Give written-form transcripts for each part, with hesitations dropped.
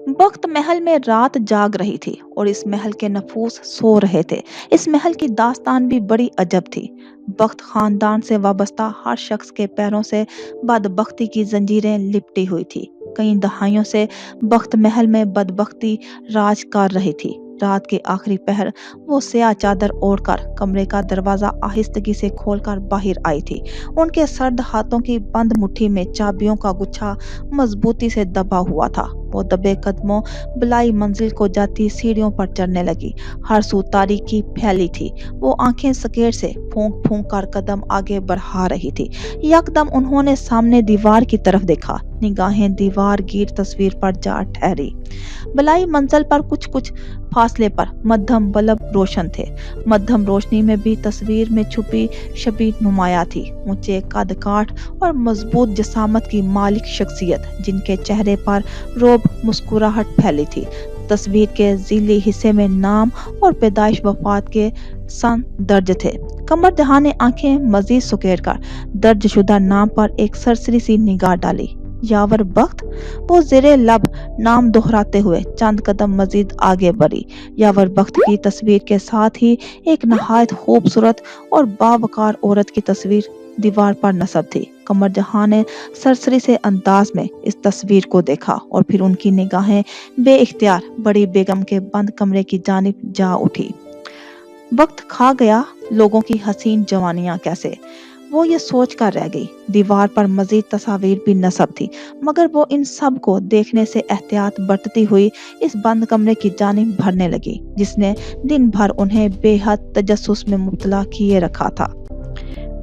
वक्त महल में रात जाग रही थी और इस महल के नफूस सो रहे थे। इस महल की दास्तान भी बड़ी अजब थी। बख्त खानदान से वाबस्ता हर शख्स के पैरों से बदबख्ती की जंजीरें लिपटी हुई थी। कई दहाइयों से बख्त महल में बदबख्ती राज कर रही थी। रात के आखिरी पहर वो स्याह चादर ओढ़कर कमरे का दरवाजा आहिस्तगी से खोलकर बाहर आई थी। उनके सर्द हाथों की बंद मुट्ठी में चाबियों का गुच्छा मजबूती से दबा हुआ था। वो दबे कदमों बिलाई मंजिल को जाती सीढ़ियों पर चढ़ने लगी। हर सू तारीकी फैली थी। वो आंखें सकेट से फूंक फूंक कर कदम आगे बढ़ा रही थी। यकदम उन्होंने सामने दीवार की तरफ देखा। निगाहें दीवार गिर तस्वीर पर जा ठहरी। बिलाई मंजिल पर कुछ कुछ फासले पर मध्यम बल्ब रोशन थे। मध्यम रोशनी में भी तस्वीर में छुपी शबी नुमाया थी। ऊंचे कद काठ और मजबूत जसामत की मालिक शख्सियत, जिनके चेहरे पर रोब मुस्कुराहट फैली थी। तस्वीर के जीली हिस्से में नाम और पैदाइश वफात के सन दर्ज थे। कमर जहां ने आंखें मजीद सुकेड़ कर दर्ज शुदा नाम पर एक सरसरी सी निगाह डाली। यावर बख्त। वो जेरे लब नाम दोहराते हुए चंद कदम मजीद आगे बढ़ी। यावर बख्त की तस्वीर के साथ ही एक नहायत खूबसूरत और बावकार औरत की तस्वीर दीवार पर नस्ब थी। कमर जहां ने सरसरी से अंदाज में इस तस्वीर को देखा और फिर उनकी निगाहें बेइख्तियार बड़ी बेगम के बंद कमरे की जानिब जा उठी। वक्त खा गया लोगों की हसीन जवानियां कैसे, वो ये सोच कर रह गई। दीवार पर मजीद तस्वीर भी नस्ब थी, मगर वो इन सब को देखने से एहतियात बरतती हुई इस बंद कमरे की जानिब भरने लगी, जिसने दिन भर उन्हें बेहद तजस्सुस में मुब्तला किए रखा था।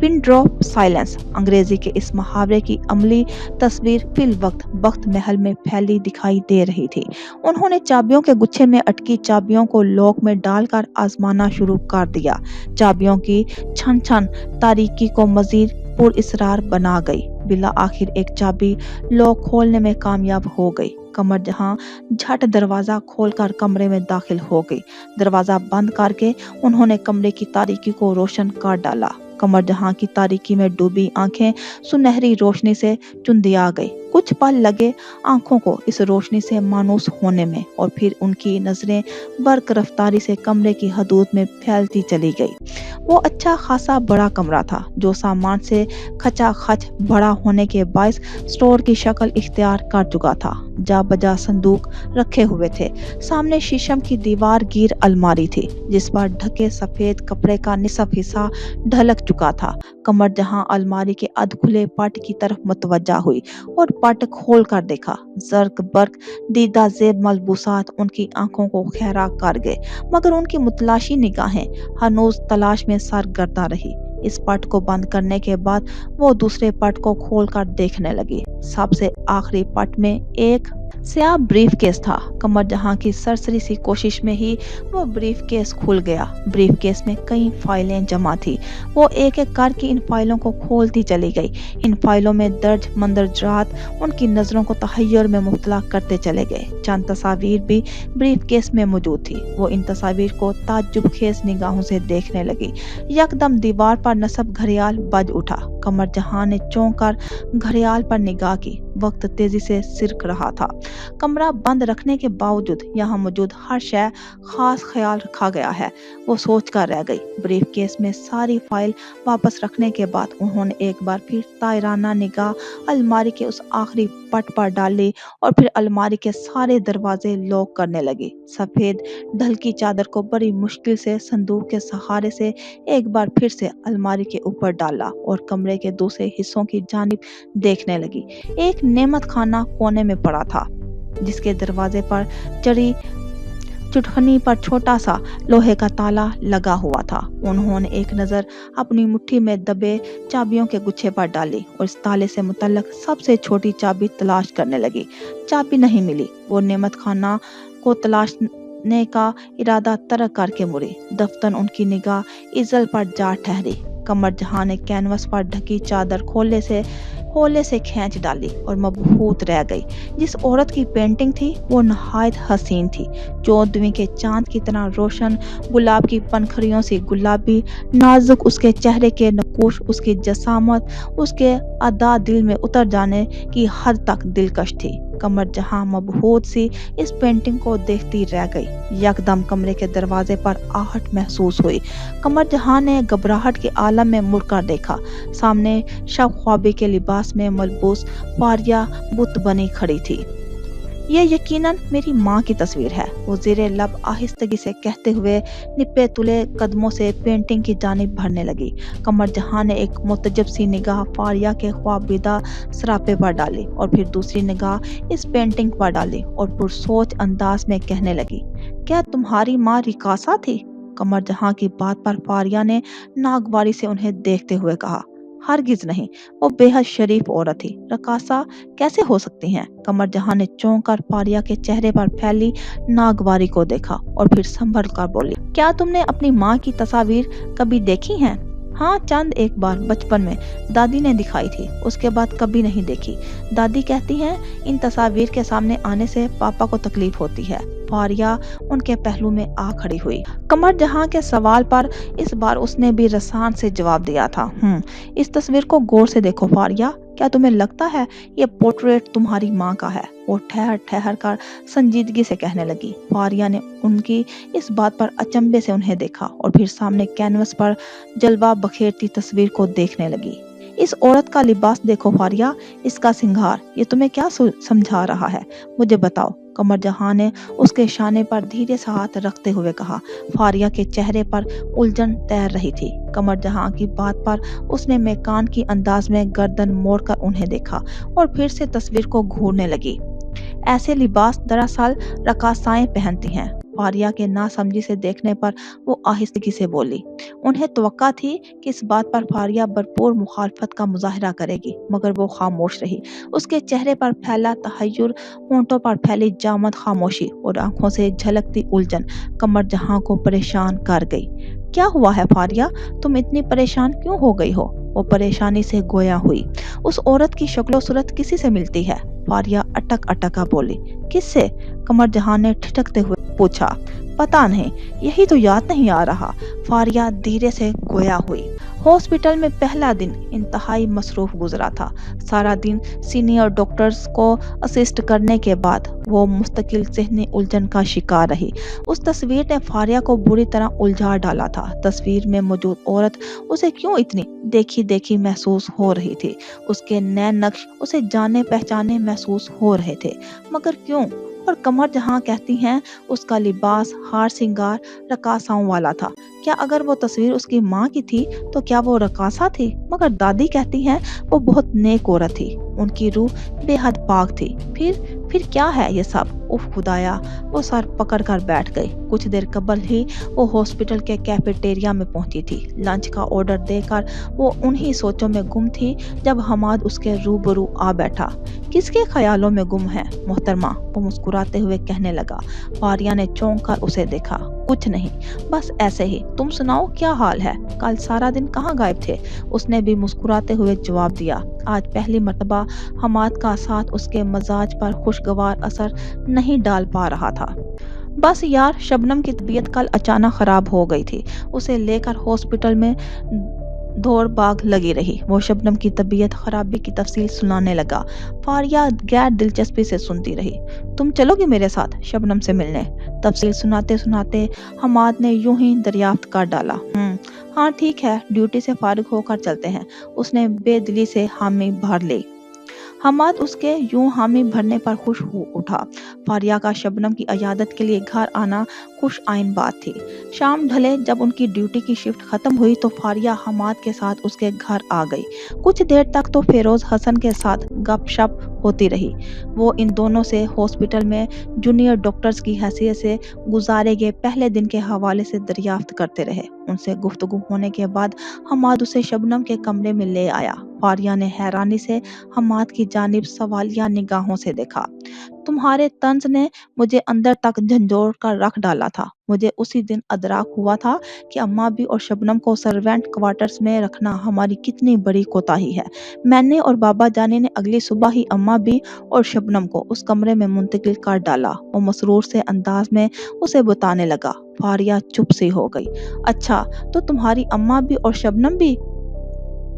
पिन ड्रॉप साइलेंस अंग्रेजी के इस मुहावरे की अमली तस्वीर फिल वक्त बख्त महल में फैली दिखाई दे रही थी। उन्होंने चाबियों के गुच्छे में अटकी चाबियों को लॉक में डालकर आजमाना शुरू कर दिया। चाबियों की छन छन तारीकी को मजीद पुरइसरार बना गई। बिला आखिर एक चाबी लॉक खोलने में कामयाब हो गई। कमर जहां झट दरवाजा खोलकर कमरे में दाखिल हो गई। दरवाजा बंद करके उन्होंने कमरे की तारीकी को रोशन कर डाला। कमर जहां की तारीकी में डूबी आंखें सुनहरी रोशनी से चुंदिया गई। कुछ पल लगे आंखों को इस रोशनी से मानूस होने में, और फिर उनकी नजरें बर्क रफ्तारी से कमरे की हदूद में फैलती चली गई। वो अच्छा खासा बड़ा कमरा था, जो सामान से खचा खच बड़ा होने के बायस स्टोर की शक्ल इख्तियार कर चुका था। जा बजा संदूक रखे हुए थे। सामने शीशम की दीवार गिर अलमारी थी, जिस पर ढके सफेद कपड़े का निसफ हिस्सा ढलक चुका था। कमर जहां अलमारी के अध खुले पट की तरफ मुतवज्जा हुई और पट खोल कर देखा। जर्क बर्क दीदा जेब मलबूसात उनकी आंखों को खैरा कर गए, मगर उनकी मुतलाशी निगाहें हनूज तलाश में सरगर्दा रही। इस पट को बंद करने के बाद वो दूसरे पट को खोलकर देखने लगी। सबसे आखिरी पट में एक स्याह ब्रीफ केस था। कमर जहां की सरसरी सी कोशिश में ही वो ब्रीफ केस खुल गया। ब्रीफ केस में कई फाइलें जमा थी। वो एक एक करके इन फाइलों को खोलती चली गई। इन फाइलों में दर्ज मंदरजात उनकी नजरों को तहय्युर में मुब्तला करते चले गए। चंद तस्वीर भी ब्रीफ केस में मौजूद थी। वो इन तस्वीर को ताज्जुब खेज निगाहों से देखने लगी। यकदम दीवार पर नस्ब घड़ियाल बज उठा। कमर जहां ने चौंक कर घड़ियाल पर निगाह की। वक्त तेजी से सिरक रहा था। कमरा बंद रखने के बावजूद यहाँ मौजूद हर शय खास ख्याल रखा गया है, वो सोच कर रह गई। ब्रीफ केस में सारी फाइल वापस रखने के बाद उन्होंने एक बार फिर तायराना निगाह अलमारी के उस आखिरी पट पर डाली और फिर अलमारी के सारे दरवाजे लॉक करने लगी। सफेद ढलकी चादर को बड़ी मुश्किल से संदूक के सहारे से एक बार फिर से अलमारी के ऊपर डाला और कमरे के दूसरे हिस्सों की जानिब देखने लगी। एक नेमत खाना कोने में पड़ा था, जिसके दरवाजे पर चढ़ी चुटखनी पर छोटा सा लोहे का ताला लगा हुआ था। उन्होंने एक नजर अपनी मुट्ठी में दबे चाबियों के गुच्छे पर डाली और इस ताले से मुतल्लक सबसे छोटी चाबी तलाश करने लगी। चाबी नहीं मिली। वो नेमत खाना को तलाशने का इरादा तर्क करके मुड़ी। दफ्तन उनकी निगाह इजल पर जा ठहरी। कमर जहां ने कैनवस पर ढकी चादर होले से खींच डाली और मबहूत रह गई। जिस औरत की पेंटिंग थी वो नहायत हसीन थी। 14वीं के चांद की तरह रोशन, गुलाब की पनखड़ियों से गुलाबी, नाजुक उसके चेहरे के नकूश, उसकी जसामत, उसके अदा दिल में उतर जाने की हद तक दिलकश थी। कमर जहां मबहूत सी इस पेंटिंग को देखती रह गई। यकदम कमरे के दरवाजे पर आहट महसूस हुई। कमर जहां ने घबराहट के आलम में मुड़कर देखा। सामने शब ख्वाबी के लिबास में मलबूस फारिया बुत बनी खड़ी थी। ये यकीनन मेरी माँ की तस्वीर है, वो ज़ेरे लब आहिस्तगी से कहते हुए निपे तुले कदमों से पेंटिंग की जानिब बढ़ने लगी। कमर जहां ने एक मुतजब सी निगाह फारिया के ख्वाबीदा सरापे पर डाली और फिर दूसरी निगाह इस पेंटिंग पर डाली और पुरसोच अंदाज में कहने लगी, क्या तुम्हारी माँ रिकासा थी? कमर जहां की बात पर फारिया ने नागवारी से उन्हें देखते हुए कहा, हरगिज नहीं, वो बेहद शरीफ औरत थी। रकासा कैसे हो सकती हैं? कमर जहां ने चौंक कर फारिया के चेहरे पर फैली नागवारी को देखा और फिर संभल कर बोली, क्या तुमने अपनी माँ की तस्वीर कभी देखी हैं? हाँ, चंद एक बार बचपन में दादी ने दिखाई थी, उसके बाद कभी नहीं देखी। दादी कहती हैं इन तस्वीर के सामने आने से पापा को तकलीफ होती है। फारिया उनके पहलू में आ खड़ी हुई। कमर जहां के सवाल पर इस बार उसने भी रसान से जवाब दिया था। इस तस्वीर को गौर से देखो फारिया, क्या तुम्हें लगता है ये पोर्ट्रेट तुम्हारी माँ का है? वो ठहर ठहर कर संजीदगी से कहने लगी। फारिया ने उनकी इस बात पर अचंभे से उन्हें देखा और फिर सामने कैनवस पर जलवा बखेरती तस्वीर को देखने लगी। इस औरत का लिबास देखो फारिया, इसका सिंगार, ये तुम्हें क्या समझा रहा है? मुझे बताओ। कमर जहां ने उसके शाने पर धीरे से हाथ रखते हुए कहा। फारिया के चेहरे पर उलझन तैर रही थी। कमर जहां की बात पर उसने मेकान की अंदाज में गर्दन मोड़कर उन्हें देखा और फिर से तस्वीर को घूरने लगी। ऐसे लिबास दरअसल रकासाएं पहनती हैं। फारिया के नासमझी से देखने पर वो आहिस्तगी से बोली। उन्हें तवक्का थी कि इस बात पर फारिया भरपूर मुखालफत का मुजाहरा करेगी, मगर वो खामोश रही। उसके चेहरे पर फैला तहय्युर, होंठों पर फैली जामद खामोशी और आंखों से झलकती उलझन कमर जहां को परेशान कर गई। क्या हुआ है फारिया, तुम इतनी परेशान क्यों हो गई हो? वो परेशानी से गोया हुई। उस औरत की शक्लो सूरत किसी से मिलती है? फारिया अटक अटका बोली। किससे? कमर जहां ने ठिठकते हुए पूछा। पता नहीं, यही तो याद नहीं आ रहा। फारिया धीरे से गोया हुई। हॉस्पिटल में पहला दिन इंतहाई मसरूफ गुजरा था। सारा दिन सीनियर डॉक्टर्स को असिस्ट करने के बाद वो मुस्तकिल ज़हनी उलझन का शिकार रही। उस तस्वीर ने फारिया को बुरी तरह उलझा डाला था। तस्वीर में मौजूद औरत उसे क्यों इतनी देखी देखी महसूस हो रही थी? उसके नैन नक्श उसे जाने पहचाने महसूस हो रहे थे, मगर क्यों? और कमर जहां कहती हैं उसका लिबास, हार सिंगार रकासाओं वाला था। क्या अगर वो तस्वीर उसकी माँ की थी तो क्या वो रकासा थी? मगर दादी कहती हैं वो बहुत नेक औरत थी, उनकी रूह बेहद पाक थी। फिर क्या है ये सब? उफ खुदाया, वो सर पकड़ कर बैठ गई। कुछ देर कबल ही वो हॉस्पिटल के कैफेटेरिया में पहुंची थी। लंच का ऑर्डर देकर वो उन्हीं सोचों में गुम थी जब हमाद उसके रूबरू आ बैठा। किसके ख्यालों में गुम है मोहतरमा? वो मुस्कुराते हुए कहने लगा। फारिया ने चौंक कर उसे देखा। कुछ नहीं, बस ऐसे ही। तुम सुनाओ, क्या हाल है? कल सारा दिन कहाँ गायब थे? उसने भी मुस्कुराते हुए जवाब दिया। आज पहली मर्तबा हमाद का साथ उसके मजाज पर खुशगवार असर नहीं डाल पा रहा था। बस यार, शबनम की तबीयत कल अचानक खराब हो गई थी। उसे लेकर हॉस्पिटल में दौड़ भाग लगी रही। वो शबनम की तबीयत खराबी की तफसील सुनाने लगा। फारिया गैर दिलचस्पी से सुनती रही। तुम चलोगी मेरे साथ शबनम से मिलने? तफसील सुनाते सुनाते हमाद ने यूं ही दरियाफ्त कर डाला। हाँ ठीक है, ड्यूटी से फारिग होकर चलते हैं। उसने बेदिली से हामी भर ली। हमाद उसके यूं हामी भरने पर खुश हो उठा। फारिया का शबनम की इयादत के लिए घर आना खुश आइन बात थी। शाम ढले जब उनकी ड्यूटी की शिफ्ट खत्म हुई तो फारिया हमाद के साथ उसके घर आ गई। कुछ देर तक तो फेरोज हसन के साथ गपशप होती रही। वो इन दोनों से हॉस्पिटल में जूनियर डॉक्टर्स की हैसियत से गुजारे गए पहले दिन के हवाले से दरियाफ्त करते रहे। उनसे गुफ्तगू होने के बाद हमाद उसे शबनम के कमरे में ले आया। फारिया ने हैरानी से हमाद की जानिब सवालिया निगाहों से देखा। तुम्हारे तंज ने मुझे अंदर तक झंझोड़ कर रख डाला था। मुझे उसी दिन अदराक हुआ था कि अम्मा भी और शबनम को सर्वेंट क्वार्टर्स में रखना हमारी कितनी बड़ी कोताही है। मैंने और बाबा जानी ने अगली सुबह ही अम्मा भी और शबनम को उस कमरे में मुंतकिल कर डाला। वो मसरूर से अंदाज में उसे बताने लगा। फारिया चुप सी हो गई। अच्छा, तो तुम्हारी अम्मा भी और शबनम भी?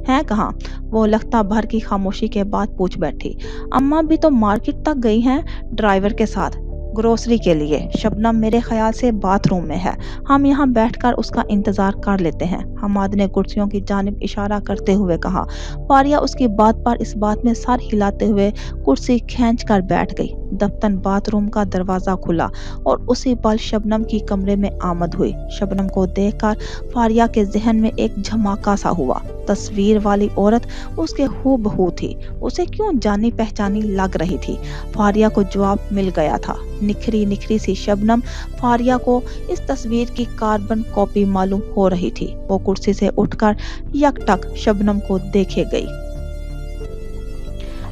हैं कहाँ? वो लगता भर की खामोशी के बाद पूछ बैठी। अम्मा भी तो मार्केट तक गई हैं ड्राइवर के साथ, ग्रोसरी के लिए। शबनम मेरे ख्याल से बाथरूम में है। हम यहाँ बैठकर उसका इंतजार कर लेते हैं, हमाद ने कुर्सियों की जानिब इशारा करते हुए कहा। फारिया उसकी बात पर इस बात में सर हिलाते हुए कुर्सी खींच कर बैठ गई। दफ्तन बाथरूम का दरवाजा खुला और उसी पल शबनम की कमरे में आमद हुई। शबनम को देखकर फारिया के जहन में एक झमाका सा हुआ। तस्वीर वाली औरत उसके हूबहू थी। उसे क्यों जानी पहचानी लग रही थी। फारिया को जवाब मिल गया था। निखरी निखरी सी शबनम फारिया को इस तस्वीर की कार्बन कॉपी मालूम हो रही थी। वो कुर्सी से उठकर यकटक शबनम को देखे गई।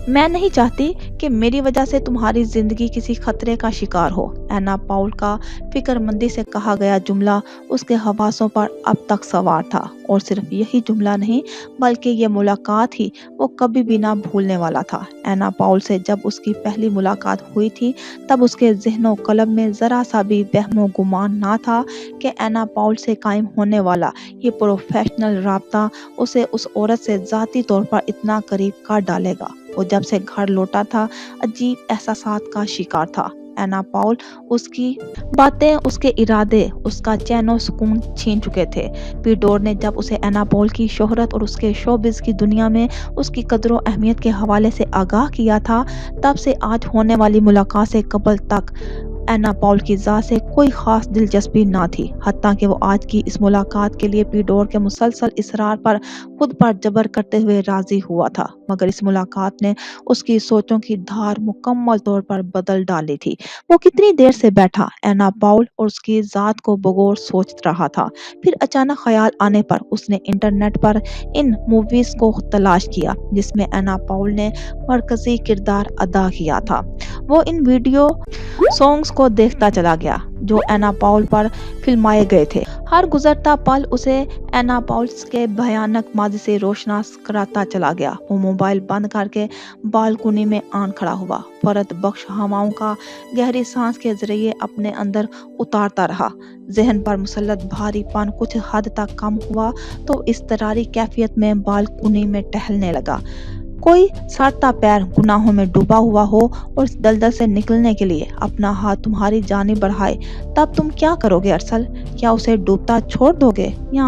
मैं नहीं चाहती कि मेरी वजह से तुम्हारी जिंदगी किसी खतरे का शिकार हो। एना पाउल का फिक्रमंदी से कहा गया जुमला उसके हवासों पर अब तक सवार था। और सिर्फ यही जुमला नहीं, बल्कि ये मुलाकात ही वो कभी भी ना भूलने वाला था। एना पाउल से जब उसकी पहली मुलाकात हुई थी, तब उसके ज़हनो कलब में ज़रा सा भी वहमो गुमान ना था कि एना पाउल से कायम होने वाला ये प्रोफेशनल राब्ता उसे उस औरत से ज़ाती तौर पर इतना करीब कर डालेगा। वो जब से घर लौटा था, अजीब एहसासात का शिकार था। एना पाउल उसकी बातें, उसके इरादे, उसका चैन और सुकून छीन चुके थे। पीडोर ने जब उसे एना पाउल की शोहरत और उसके शोबिज़ की दुनिया में उसकी कदर और अहमियत के हवाले से आगाह किया था, तब से आज होने वाली मुलाकात से कबल तक एना पाउल की ज़ात से कोई ख़ास दिलचस्पी ना थी। हत्ता कि वो आज की इस मुलाकात के लिए पीडोर के मुसलसल इसरार पर खुद पर जबर करते हुए राज़ी हुआ था। मगर इस मुलाकात ने उसकी सोचों की धार मुकम्मल तौर पर बदल डाली थी। वो कितनी देर से बैठा एना पाउल और उसकी ज़ात को बगौर सोच रहा था। फिर अचानक ख्याल आने पर उसने इंटरनेट पर इन मूवीज़ को तलाश किया जिसमें एना पाउल ने मरकज़ी किरदार अदा किया था। वो इन वीडियो सॉन्ग्स को देखता चला गया जो एना पाउल पर फिल्माए गए थे। हर गुजरता पल उसे एना पाउल के भयानक माजी से रोशनास कराता चला गया। वो मोबाइल बंद करके बालकनी में आन खड़ा हुआ। फरत बख्श हवाओं का गहरी सांस के जरिए अपने अंदर उतारता रहा। जहन पर मुसल्लत भारीपन कुछ हद तक कम हुआ तो इस तरारी कैफियत में बालकनी में टहलने लगा। कोई सड़ता पैर गुनाहों में डूबा हुआ हो और इस दलदल से निकलने के लिए अपना हाथ तुम्हारी जानिब बढ़ाए, तब तुम क्या करोगे अरसल? क्या उसे डूबता छोड़ दोगे या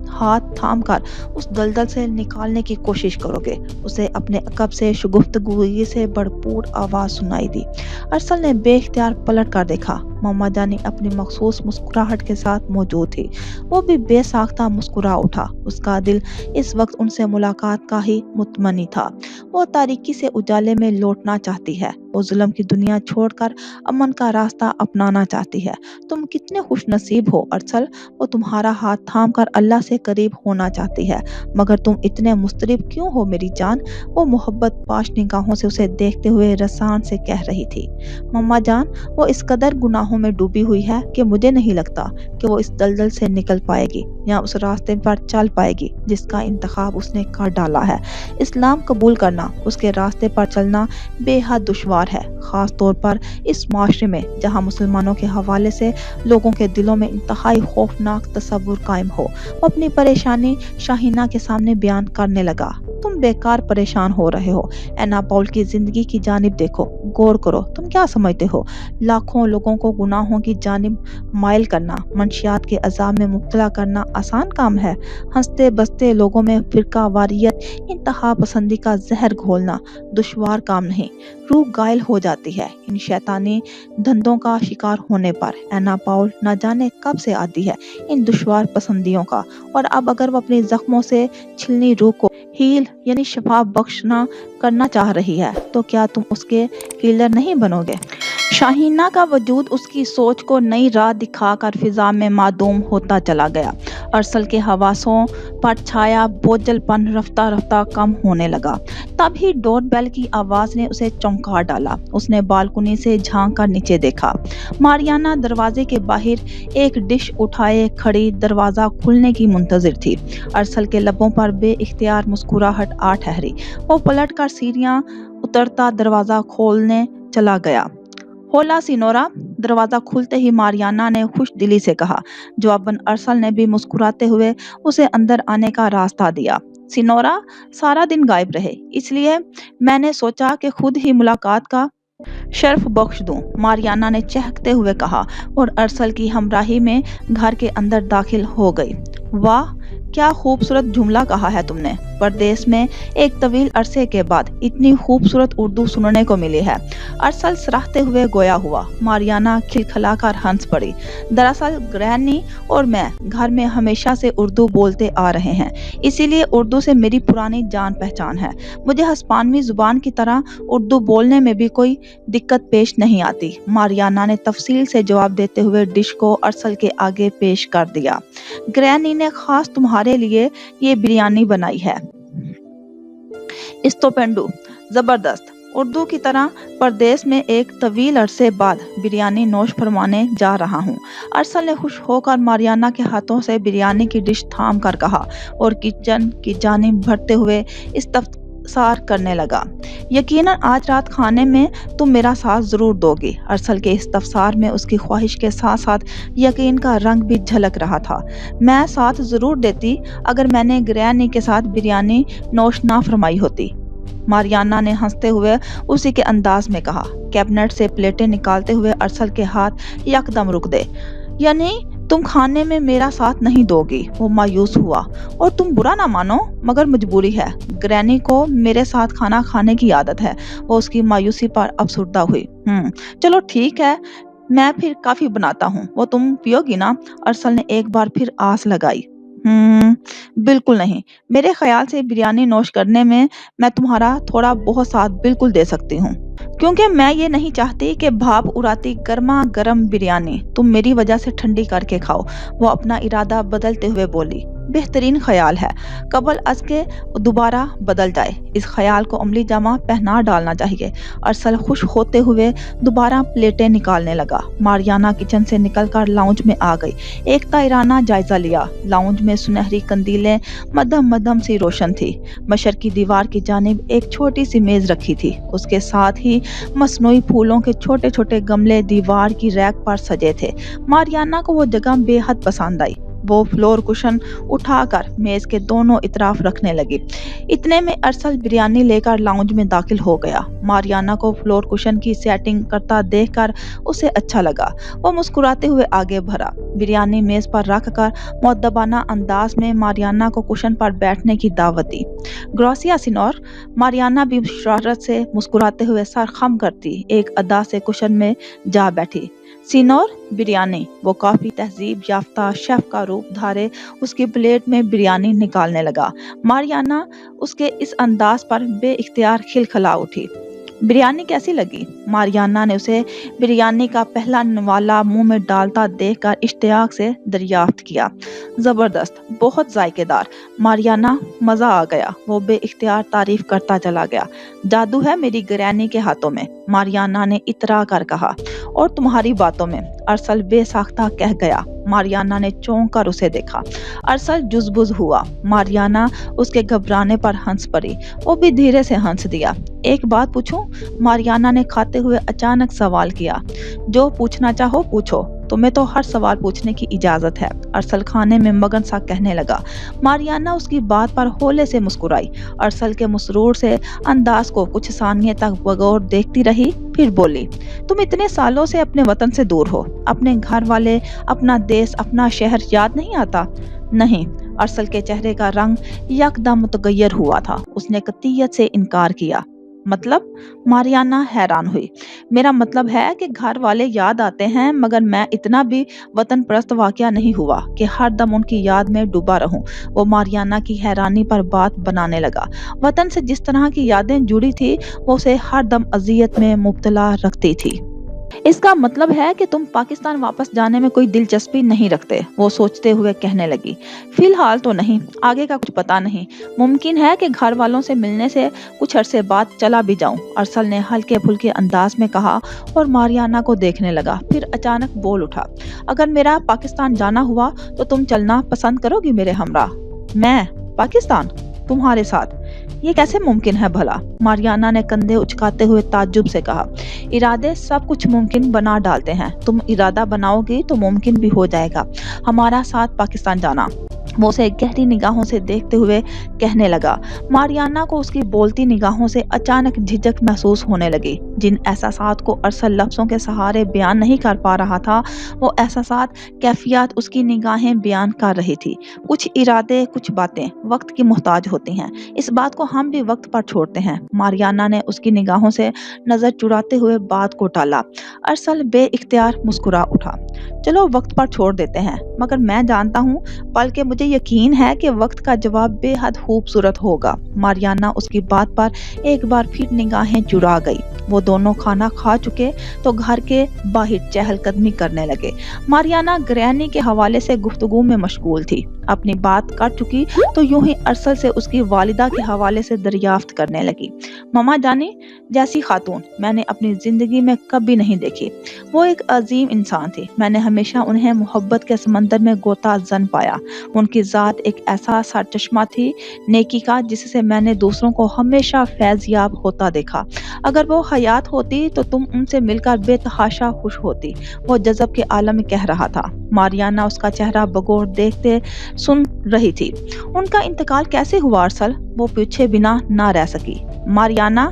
हाथ थामकर उस दलदल से निकालने की कोशिश करोगे? उसे अपने अकब से गुफ्तगू से भरपूर आवाज सुनाई दी। अरसल ने बेख्तियार पलट कर देखा। मम्मा जानी अपनी मखसूस मुस्कुराहट के साथ मौजूद थी। वो भी बेसाख्ता मुस्कुरा उठा। उसका दिल इस वक्त उनसे मुलाकात का ही मुतमनी था। वो तारीकी से उजाले में लौटना चाहती है। वो जुल्म की दुनिया छोड़कर अमन का रास्ता अपनाना चाहती है। तुम कितने खुशनसीब हो अरसल, वो तुम्हारा हाथ थाम कर अल्लाह से करीब होना चाहती है। मगर तुम इतने मुस्तरिब क्यों हो मेरी जान? वो मोहब्बत पाश निगाहों से उसे देखते हुए रसान से कह रही थी। मम्मा जान, वो इस कदर गुनाहों में डूबी हुई है कि मुझे नहीं लगता कि वो इस दलदल से निकल पाएगी या उस रास्ते पर चल पाएगी जिसका इंतखाब उसने कर डाला है। इस्लाम कबूल करना, उसके रास्ते पर चलना बेहद दुश्वार है, खास तौर पर इस माशरे में जहाँ मुसलमानों के हवाले से लोगों के दिलों में इंतहाई खौफनाक तसव्वुर कायम हो। वो अपनी परेशानी शाहीना के सामने बयान करने लगा। तुम बेकार परेशान हो रहे हो। एना पाउल की जिंदगी की जानिब देखो, गौर करो। तुम क्या समझते हो लाखों लोगों को गुनाहों की जानिब माइल करना, मंशियात के अजाब में मुब्तला करना आसान काम है? हंसते बसते लोगों में फिरका वारियत, इंतहा पसंदी का जहर घोलना दुश्वार काम नहीं। रूह घायल हो जाती है इन शैतानी धंधों का शिकार होने पर। एना पाउल न जाने कब से आदी है इन दुश्वार पसंदियों का, और अब अगर वो अपनी जख्मों से छिलनी रूह को हील यानी शफा बख्शना करना चाह रही है, तो क्या तुम उसके हीलर नहीं बनोगे? शाहीना का वजूद उसकी सोच को नई राह दिखाकर फिजा में मादूम होता चला गया। अरसल के हवासों पर छाया बोझलपन रफ्ता रफ्ता कम होने लगा। तभी डोर बेल की आवाज ने उसे चौंका डाला। उसने बालकनी से झांक कर नीचे देखा। मारियाना दरवाजे के बाहर एक डिश उठाए खड़ी दरवाजा खुलने की मुंतजिर थी। अरसल के लबों पर बेइख्तियार मुस्कुराहट आ ठहरी। वो पलट कर सीढ़ियां उतरता दरवाजा खोलने चला गया। होला सिनोरा, दरवाजा खुलते ही मारियाना ने खुश दिली से कहा। जवाबन अरसल ने भी मुस्कुराते हुए उसे अंदर आने का रास्ता दिया। सिनोरा सारा दिन गायब रहे, इसलिए मैंने सोचा कि खुद ही मुलाकात का शर्फ बख्श दूं, मारियाना ने चहकते हुए कहा और अरसल की हमराही में घर के अंदर दाखिल हो गई। वाह, क्या खूबसूरत जुमला कहा है तुमने। परदेश में एक तवील अरसे के बाद इतनी खूबसूरत उर्दू सुनने को मिली है। अरसल सराहते हुए गोया हुआ। मारियाना खिलखिलाकर हंस पड़ी। दरअसल ग्रैनी और मैं घर में हमेशा से उर्दू बोलते आ रहे हैं, इसीलिए उर्दू से मेरी पुरानी जान पहचान है। मुझे हस्पानवी जुबान की तरह उर्दू बोलने में भी कोई दिक्कत पेश नहीं आती। मारियाना ने तफसील से जवाब देते हुए डिश को अरसल के आगे पेश कर दिया। ग्रैनी ने खास तुम्हारे लिए ये बिरयानी बनाई है। इस्तोपेंडू, जबरदस्त। उर्दू की तरह परदेश में एक तवील अरसे बाद बिरयानी नोश फरमाने जा रहा हूँ। अरसल ने खुश होकर मारियाना के हाथों से बिरयानी की डिश थाम कर कहा और किचन की जानिब बढ़ते हुए इस्तफसार करने लगा। यकीनन आज रात खाने में तुम मेरा साथ जरूर दोगी। अरसल के इस्तफसार में उसकी ख्वाहिश के साथ साथ यकीन का रंग भी झलक रहा था। मैं साथ जरूर देती अगर मैंने ग्रैनी के साथ बिरयानी नोश ना फरमाई होती। मारियाना ने हंसते हुए उसी के अंदाज में कहा। कैबिनेट से प्लेटें निकालते हुए अरसल के हाथ यकदम रुक गए। यानी तुम खाने में मेरा साथ नहीं दोगी? वो मायूस हुआ। और तुम बुरा ना मानो, मगर मजबूरी है। ग्रैनी को मेरे साथ खाना खाने की आदत है। वो उसकी मायूसी पर अफसुर्दा हुई। चलो ठीक है, मैं फिर काफी बनाता हूँ, वो तुम पियोगी ना? अरसल ने एक बार फिर आस लगाई। बिल्कुल नहीं। मेरे ख्याल से बिरयानी नोश करने में मैं तुम्हारा थोड़ा बहुत साथ बिल्कुल दे सकती हूँ, क्योंकि मैं ये नहीं चाहती कि भाप उड़ाती गर्मा गर्म बिरयानी तुम मेरी वजह से ठंडी करके खाओ। वो अपना इरादा बदलते हुए बोली। बेहतरीन ख्याल है, कबल अज के दोबारा बदल जाए। इस ख्याल को अमली जामा पहना डालना चाहिए। अरसल खुश होते हुए दोबारा प्लेटें निकालने लगा। मारियाना किचन से निकलकर लाउंज में आ गई। एक ताइराना जायजा लिया। लाउंज में सुनहरी कंदीलें मध्यम मध्यम सी रोशन थी। मशरकी दीवार की जानिब एक छोटी सी मेज रखी थी। उसके साथ ही मसनूई फूलों के छोटे छोटे गमले दीवार की रैक पर सजे थे। मारियाना को वो जगह बेहद पसंद आई। वो फ्लोर कुशन उठाकर मेज के दोनों इतराफ रखने लगी। इतने में अरसल बिरयानी लेकर लाउंज में दाखिल हो गया। मारियाना को फ्लोर कुशन की सेटिंग करता देखकर उसे अच्छा लगा। वो मुस्कुराते हुए आगे बढ़ा। बिरयानी मेज पर रखकर मुअद्दबाना अंदाज में मारियाना को कुशन पर बैठने की दावत दी। ग्रोसिया सिनोर। मारियाना भी शरारत से मुस्कुराते हुए सर खम करती एक अदा से कुशन में जा बैठी। सिनोर, बिरयानी। वो काफी तहजीब याफ्ता शेफ का रूप धारे उसकी प्लेट में बिरयानी निकालने लगा। मारियाना उसके इस अंदाज पर बेइख्तियार खिलखिला उठी। बिरयानी कैसी लगी? मारियाना ने उसे बिरयानी का पहला नवाला मुंह में डालता देखकर इश्तियाक से दरियाफ्त किया। जबरदस्त, बहुत जायकेदार। मारियाना, मजा आ गया। वो बेइख्तियार तारीफ करता चला गया। जादू है मेरी ग्रैनी के हाथों में, मारियाना ने इतरा कर कहा। और तुम्हारी बातों में, अरसल बेसाख्ता कह गया। मारियाना ने चौंक कर उसे देखा। अरसल जुज़बुज़ हुआ। मारियाना उसके घबराने पर हंस पड़ी। वो भी धीरे से हंस दिया। एक बात पूछूं? मारियाना ने खाते हुए अचानक सवाल किया। जो पूछना चाहो पूछो, तुम्हें तो हर सवाल पूछने की इजाजत है, अरसल खाने में मगन सा कहने लगा। मारियाना उसकी बात पर होले से मुस्कुराई। अरसल के मसरूर से अंदाज को कुछ सानिये तक बगौर देखती रही, फिर बोली। तुम इतने सालों से अपने वतन से दूर हो, अपने घर वाले, अपना देश, अपना शहर याद नहीं आता? नहीं। अरसल के चेहरे का रंग यकदम मुतगय्यर हुआ था। उसने कतियत से इनकार किया। मतलब? मारियाना हैरान हुई। मेरा मतलब है कि घर वाले याद आते हैं, मगर मैं इतना भी वतन परस्त वाकया नहीं हुआ कि हर दम उनकी याद में डूबा रहूं। वो मारियाना की हैरानी पर बात बनाने लगा। वतन से जिस तरह की यादें जुड़ी थी, वो उसे हर दम अजियत में मुब्तला रखती थी। इसका मतलब है कि तुम पाकिस्तान वापस जाने में कोई दिलचस्पी नहीं रखते, वो सोचते हुए कहने लगी। फिलहाल तो नहीं, आगे का कुछ पता नहीं। मुमकिन है कि घर वालों से मिलने से कुछ अरसे बाद चला भी जाऊं, अरसल ने हल्के फुल्के अंदाज में कहा और मारियाना को देखने लगा। फिर अचानक बोल उठा। अगर मेरा पाकिस्तान जाना हुआ तो तुम चलना पसंद करोगी मेरे हमरा? मैं पाकिस्तान? तुम्हारे साथ? ये कैसे मुमकिन है भला? मारियाना ने कंधे उचकाते हुए ताज्जुब से कहा। इरादे सब कुछ मुमकिन बना डालते हैं। तुम इरादा बनाओगी तो मुमकिन भी हो जाएगा हमारा साथ पाकिस्तान जाना। وہ اسے گہری نگاہوں سے دیکھتے ہوئے کہنے لگا۔ ماریانا کو اس کی بولتی نگاہوں سے اچانک جھجک محسوس ہونے لگی۔ جن احساسات کو ارسل لفظوں کے سہارے بیان نہیں کر پا رہا تھا، وہ احساسات، کیفیات اس کی نگاہیں بیان کر رہی تھی۔ کچھ ارادے، کچھ باتیں وقت کی محتاج ہوتی ہیں۔ اس بات کو ہم بھی وقت پر چھوڑتے ہیں۔ ماریانا نے اس کی نگاہوں سے نظر چراتے ہوئے بات کو ٹالا۔ ارسل بے اختیار مسکرا اٹھا۔ چلو وقت پر چھوڑ دیتے ہیں، مگر میں جانتا ہوں، بلکہ مجھے یقین ہے کہ وقت کا جواب بے حد خوبصورت ہوگا۔ ماریانا اس کی بات پر ایک بار پھر نگاہیں چرا گئی۔ وہ دونوں کھانا کھا چکے تو گھر کے باہر چہل قدمی کرنے لگے۔ ماریانا گرہنی کے حوالے سے گفتگو میں مشغول تھی۔ اپنی بات کر چکی تو یوں ہی ارسل سے اس کی والدہ کے حوالے سے دریافت کرنے لگی۔ ماما جانی جیسی خاتون میں نے اپنی زندگی میں کبھی نہیں دیکھی۔ وہ ایک عظیم انسان تھی۔ میں نے ہمیشہ انہیں محبت کے سمندر میں غوطہ زن پایا۔ ان کی ذات ایک ایسا سرچشمہ تھی نیکی کا، جس سے میں نے دوسروں کو ہمیشہ فیض یاب ہوتا دیکھا۔ اگر وہ حیات ہوتی تو تم ان سے مل کر بے تحاشا خوش ہوتی، وہ جذب کے عالم میں کہہ رہا تھا۔ ماریانا اس کا چہرہ بغور دیکھتے سن رہی تھی۔ ان کا انتقال کیسے ہوا ارسل؟ وہ پوچھے بنا نہ رہ سکی۔ ماریانا،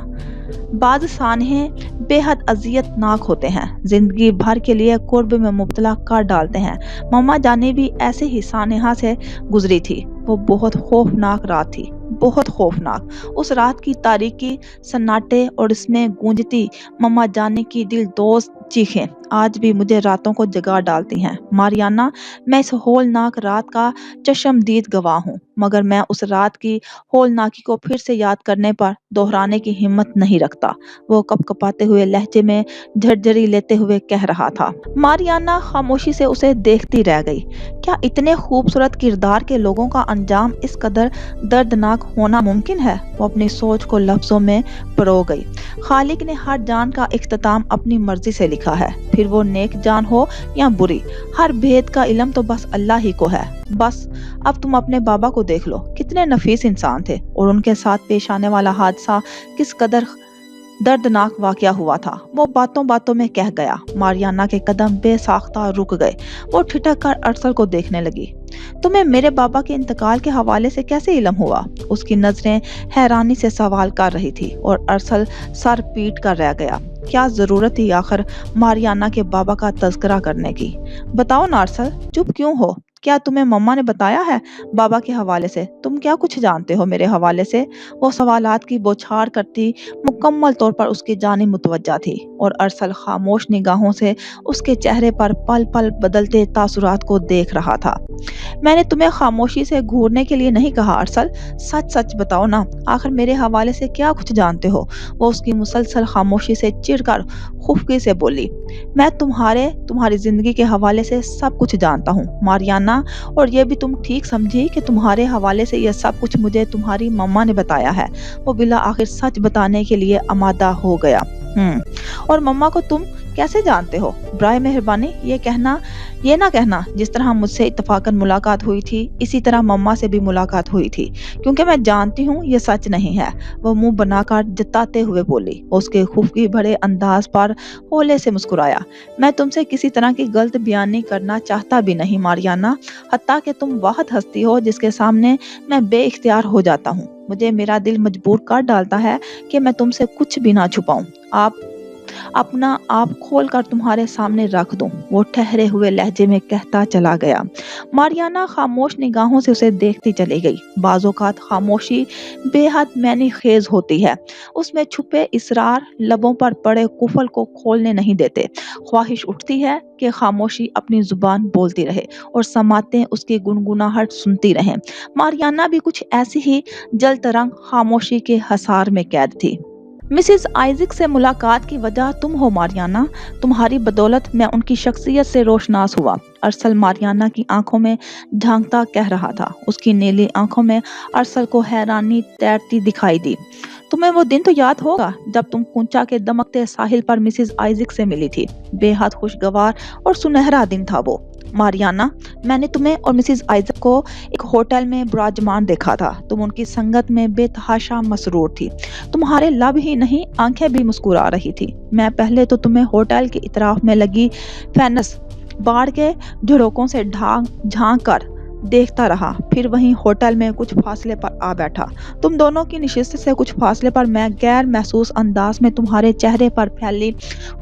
بعض سانحے بے حد اذیت ناک ہوتے ہیں، زندگی بھر کے لیے قرب میں مبتلا کر ڈالتے ہیں۔ ماما جانی بھی ایسے ہی سانحہ سے گزری تھی۔ وہ بہت خوفناک رات تھی، بہت خوفناک۔ اس رات کی تاریکی، سناٹے اور اس میں گونجتی ماما جانی کی دل دوز چیخیں آج بھی مجھے راتوں کو جگا ڈالتی ہیں۔ ماریانا، میں اس ہولناک رات کا چشمدید گواہ ہوں، مگر میں اس رات کی ہولناکی کو پھر سے یاد کرنے پر دہرانے کی ہمت نہیں رکھتا، وہ کپ کپاتے ہوئے لہجے میں جھرجھری لیتے ہوئے کہہ رہا تھا۔ ماریانا خاموشی سے اسے دیکھتی رہ گئی۔ کیا اتنے خوبصورت کردار کے لوگوں کا انجام اس قدر دردناک ہونا ممکن ہے؟ وہ اپنی سوچ کو لفظوں میں پرو گئی۔ خالق نے ہر جان کا اختتام اپنی مرضی سے لکھا ہے، پھر وہ نیک جان ہو یا بری۔ ہر بھید کا علم تو بس اللہ ہی کو ہے۔ بس اب تم اپنے بابا کو دیکھ لو، کتنے نفیس انسان تھے، اور ان کے ساتھ پیش آنے والا حادثہ کس قدر دردناک واقعہ ہوا تھا، وہ باتوں باتوں میں کہہ گیا۔ ماریانا کے قدم بے ساختہ رک گئے۔ وہ ٹھٹک کر ارسل کو دیکھنے لگی۔ تمہیں میرے بابا کے انتقال کے حوالے سے کیسے علم ہوا؟ اس کی نظریں حیرانی سے سوال کر رہی تھی، اور ارسل سر پیٹ کر رہ گیا۔ کیا ضرورت تھی آخر ماریانا کے بابا کا تذکرہ کرنے کی؟ بتاؤ نا ارسل، چپ کیوں ہو؟ کیا تمہیں مما نے بتایا ہے بابا کے حوالے سے؟ تم کیا کچھ جانتے ہو میرے حوالے سے؟ وہ سوالات کی بوچھار کرتی مکمل طور پر اس کی جانب متوجہ تھی، اور ارسل خاموش نگاہوں سے اس کے چہرے پر پل پل بدلتے تاثرات کو دیکھ رہا تھا۔ میں نے تمہیں خاموشی سے گھورنے کے لیے نہیں کہا ارسل، سچ سچ بتاؤ نا، آخر میرے حوالے سے کیا کچھ جانتے ہو؟ وہ اس کی مسلسل خاموشی سے چڑھ کر خفگی سے بولی۔ میں تمہاری زندگی کے حوالے سے سب کچھ جانتا ہوں ماریانا، اور یہ بھی تم ٹھیک سمجھی کہ تمہارے حوالے سے یہ سب کچھ مجھے تمہاری مما نے بتایا ہے۔ وہ بلا آخر سچ بتانے کے لیے آمادہ ہو گیا۔ اور مما کو تم کیسے جانتے ہو؟ برائے مہربانی یہ نہ کہنا جس طرح مجھ سے اتفاقاً ملاقات ہوئی تھی، اسی طرح مما سے بھی ملاقات ہوئی تھی، کیونکہ میں جانتی ہوں یہ سچ نہیں ہے، وہ منہ بنا کر جتاتے ہوئے بولی۔ اس کے خفگی بھرے انداز پر ہولے سے مسکرایا۔ میں تم سے کسی طرح کی غلط بیانی کرنا چاہتا بھی نہیں ماریانا، حتیٰ کہ تم واحد ہستی ہو جس کے سامنے میں بے اختیار ہو جاتا ہوں۔ مجھے میرا دل مجبور کر ڈالتا ہے کہ میں تم سے کچھ بھی نہ چھپاؤں، اپنا آپ کھول کر تمہارے سامنے رکھ دوں، وہ ٹھہرے ہوئے لہجے میں کہتا چلا گیا۔ ماریانا خاموش نگاہوں سے اسے دیکھتی چلی گئی۔ بعض اوقات خاموشی بے حد معنی خیز ہوتی ہے، اس میں چھپے اسرار لبوں پر پڑے قفل کو کھولنے نہیں دیتے۔ خواہش اٹھتی ہے کہ خاموشی اپنی زبان بولتی رہے اور سماعتیں اس کی گنگناہٹ سنتی رہیں۔ ماریانا بھی کچھ ایسی ہی جل ترنگ خاموشی کے حصار میں قید تھی۔ مسز آئزک سے ملاقات کی وجہ تم ہو ماریانا، تمہاری بدولت میں ان کی شخصیت سے روشناس ہوا، ارسل ماریانا کی آنکھوں میں جھانکتا کہہ رہا تھا۔ اس کی نیلی آنکھوں میں ارسل کو حیرانی تیرتی دکھائی دی۔ تمہیں وہ دن تو یاد ہوگا جب تم کنچا کے دمکتے ساحل پر مسز آئزک سے ملی تھی، بے حد خوشگوار اور سنہرا دن تھا وہ۔ ماریانا، میں نے تمہیں اور مسز آئزک کو ایک ہوٹل میں براجمان دیکھا تھا، تم ان کی سنگت میں بے تحاشا مسرور تھی، تمہارے لب ہی نہیں آنکھیں بھی مسکرا رہی تھی۔ میں پہلے تو تمہیں ہوٹل کے اطراف میں لگی فینس باڑ کے جھروکوں سے جھانک کر देखता रहा, फिर वहीं होटल में कुछ फासले पर आ बैठा। तुम दोनों की नशिस्त से कुछ फासले पर मैं गैर महसूस अंदाज में तुम्हारे चेहरे पर फैली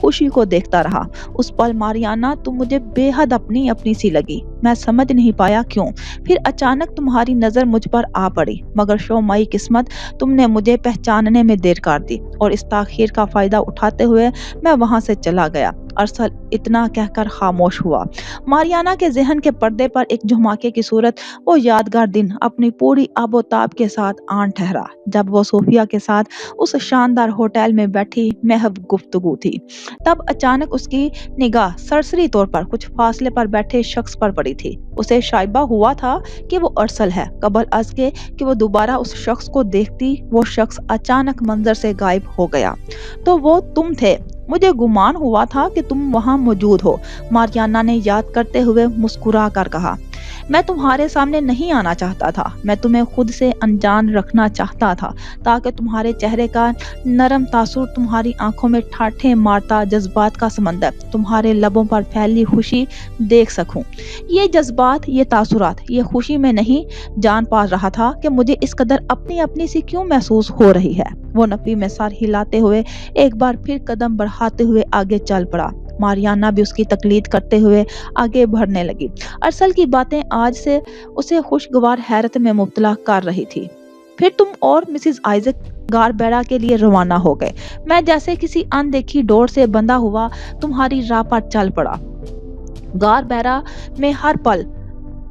खुशी को देखता रहा। उस पल मारियाना तुम मुझे बेहद अपनी अपनी सी लगी। मैं समझ नहीं पाया क्यों। फिर अचानक तुम्हारी नजर मुझ पर आ पड़ी, मगर शोमाई किस्मत, तुमने मुझे पहचानने में देर कर दी और इस ताखीर का फायदा उठाते हुए मैं वहां से चला गया। अरसल इतना कहकर खामोश हुआ। मारियाना के जहन के पर्दे पर एक झुमाके की सूरत, वो यादगार दिन अपनी पूरी आबोताब के साथ आन ठहरा जब वो सोफिया के साथ उस शानदार होटल में बैठी महब गुफ्तगू थी। तब अचानक उसकी निगाह सरसरी तौर पर कुछ फासले पर बैठे शख्स पर पड़ी थी। उसे शाइबा हुआ था कि वो अरसल है, कबल अज के कि वो दोबारा उस शख्स को देखती वो शख्स अचानक मंजर से गायब हो गया। तो वो तुम थे। मुझे गुमान हुआ था कि तुम वहां मौजूद हो, मारियाना ने याद करते हुए मुस्कुरा कर कहा। मैं तुम्हारे सामने नहीं आना चाहता था, मैं तुम्हें खुद से अनजान रखना चाहता था ताकि तुम्हारे चेहरे का नरम तासुर, तुम्हारी आंखों में ठाठे मारता जज्बात का समंदर, तुम्हारे लबों पर फैली खुशी देख सकूं। ये जज्बात, ये तासुरात, ये खुशी में नहीं जान पा रहा था कि मुझे इस कदर अपनी अपनी सी क्यों महसूस हो रही है। वो नफी में सर हिलाते हुए एक बार फिर कदम बढ़ाते हुए आगे चल पड़ा। मारियाना भी उसकी तकलीद करते हुए आगे बढ़ने लगी। अरसल की बातें आज से उसे खुशगवार हैरत में मुब्तला कर रही थी। फिर तुम और मिसेस आइजक गारबेरा के लिए रवाना हो गए। मैं जैसे किसी अनदेखी डोर से बंधा हुआ तुम्हारी राह पर चल पड़ा। गारबेरा में हर पल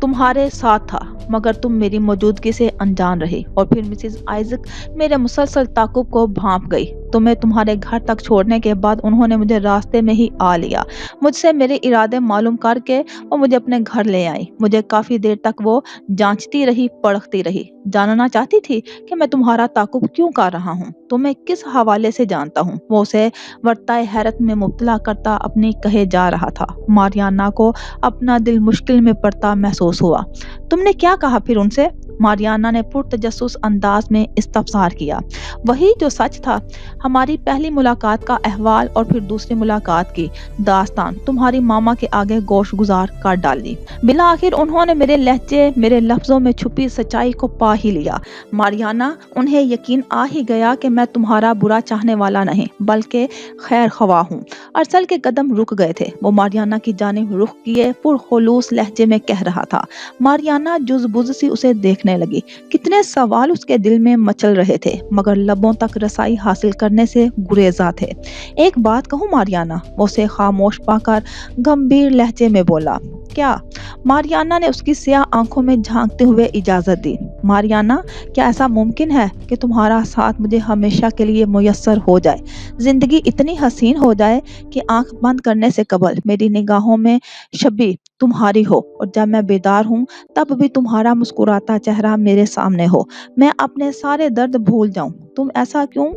तुम्हारे साथ था, मगर तुम मेरी मौजूदगी से अनजान रही। और फिर मिसेस आइजक मेरे मुसलसल ताकुब को भांप गई। तुम्हें तुम्हारे घर तक छोड़ने के बाद उन्होंने मुझे रास्ते में ही आ लिया। मुझसे मेरे इरादे मालूम करके वो मुझे अपने घर ले आई। मुझे काफी देर तक वो जांचती रही, परखती रही, जानना चाहती थी कि मैं तुम्हारा ताकुब क्यों कर रहा हूँ, तुम्हें किस हवाले से जानता हूँ। वो उसे वर्ताए हैरत में मुब्तला करता अपनी कहे जा रहा था। मारियाना को अपना दिल मुश्किल में पड़ता महसूस हुआ। तुमने क्या कहा फिर उनसे? मारियाना ने पुरतजस्सुस अंदाज में इस्तफसार किया। वही जो सच था, हमारी पहली मुलाकात का अहवाल और फिर दूसरी मुलाकात की दास्तान तुम्हारी मामा के आगे गोश गुजार कर डाली। बिला आखिर उन्होंने मेरे लहजे, मेरे लफ्जों में छुपी सच्चाई को पा ही लिया। मारियाना, उन्हें यकीन आ ही गया कि मैं तुम्हारा बुरा चाहने वाला नहीं बल्कि खैर ख्वाह हूँ। अरसल के कदम रुक गए थे। वो मारियाना की जानिब रुख किए पुरखुलूस लहजे में कह रहा था। मारियाना जुज़-बुज़ सी उसे देखने लगी। कितने सवाल उसके दिल में मचल रहे थे, मगर लबों तक रसाई हासिल करने से गुरेजा थे। एक बात कहूँ मारियाना, वो उसे खामोश पाकर गंभीर लहजे में बोला। क्या? मारियाना ने उसकी स्याह आंखों में झांकते हुए इजाजत दी। मारियाना, क्या ऐसा मुमकिन है कि तुम्हारा साथ मुझे हमेशा के लिए मुयस्सर हो जाए, जिंदगी इतनी हसीन हो जाए कि आंख बंद करने से कबल मेरी निगाहों में शबी तुम्हारी हो और जब मैं बेदार हूँ तब भी तुम्हारा मुस्कुराता चेहरा मेरे सामने हो, मैं अपने सारे दर्द भूल जाऊं। तुम ऐसा क्यों?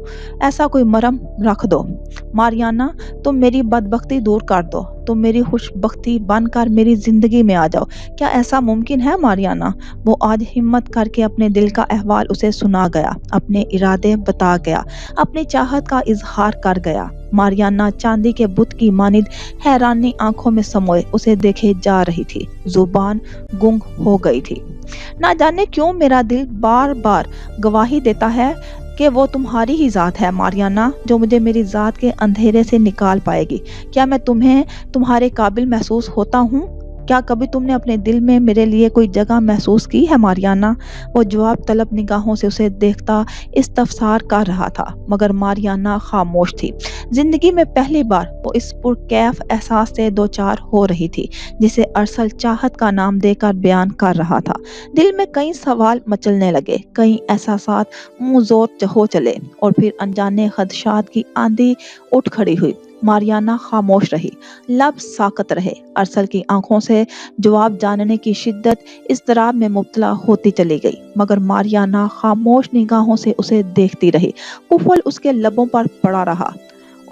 ऐसा कोई मरहम रख दो। मारियाना, तुम मेरी बदबख्ती दूर कर दो, तुम मेरी खुशबख्ती बनकर मेरी जिंदगी में आ जाओ। क्या ऐसा मुमकिन है मारियाना? वो आज हिम्मत करके अपने दिल का अहवाल उसे सुना गया, अपने इरादे बता गया, अपनी चाहत का इजहार कर गया। मारियाना चांदी के बुत की मानिद हैरानी आंखों में समोए उसे देखे जा रही थी, जुबान गुंग हो गई थी। ना जाने क्यों मेरा दिल बार बार गवाही देता है कि वो तुम्हारी ही जात है मारियाना, जो मुझे मेरी जात के अंधेरे से निकाल पाएगी। क्या मैं तुम्हें तुम्हारे काबिल महसूस होता हूँ? क्या कभी तुमने अपने दिल में मेरे लिए कोई जगह महसूस की है मारियाना? वो जवाब तलब निगाहों से उसे देखता इस्तफसार कर रहा था, मगर मारियाना खामोश थी। जिंदगी में पहली बार वो इस पुरकैफ एहसास से दो चार हो रही थी, जिसे अरसल चाहत का नाम देकर बयान कर रहा था। दिल में कई सवाल मचलने लगे, कई एहसासात मुंह जोर हो चले और फिर अनजाने खदशात की आंधी उठ खड़ी हुई। मारियाना खामोश रही, लब साकत रहे। अरसल की आंखों से जवाब जानने की शिद्दत इज़्तिराब में मुब्तला होती चली गई, मगर मारियाना खामोश निगाहों से उसे देखती रही। कुफल उसके लबों पर पड़ा रहा।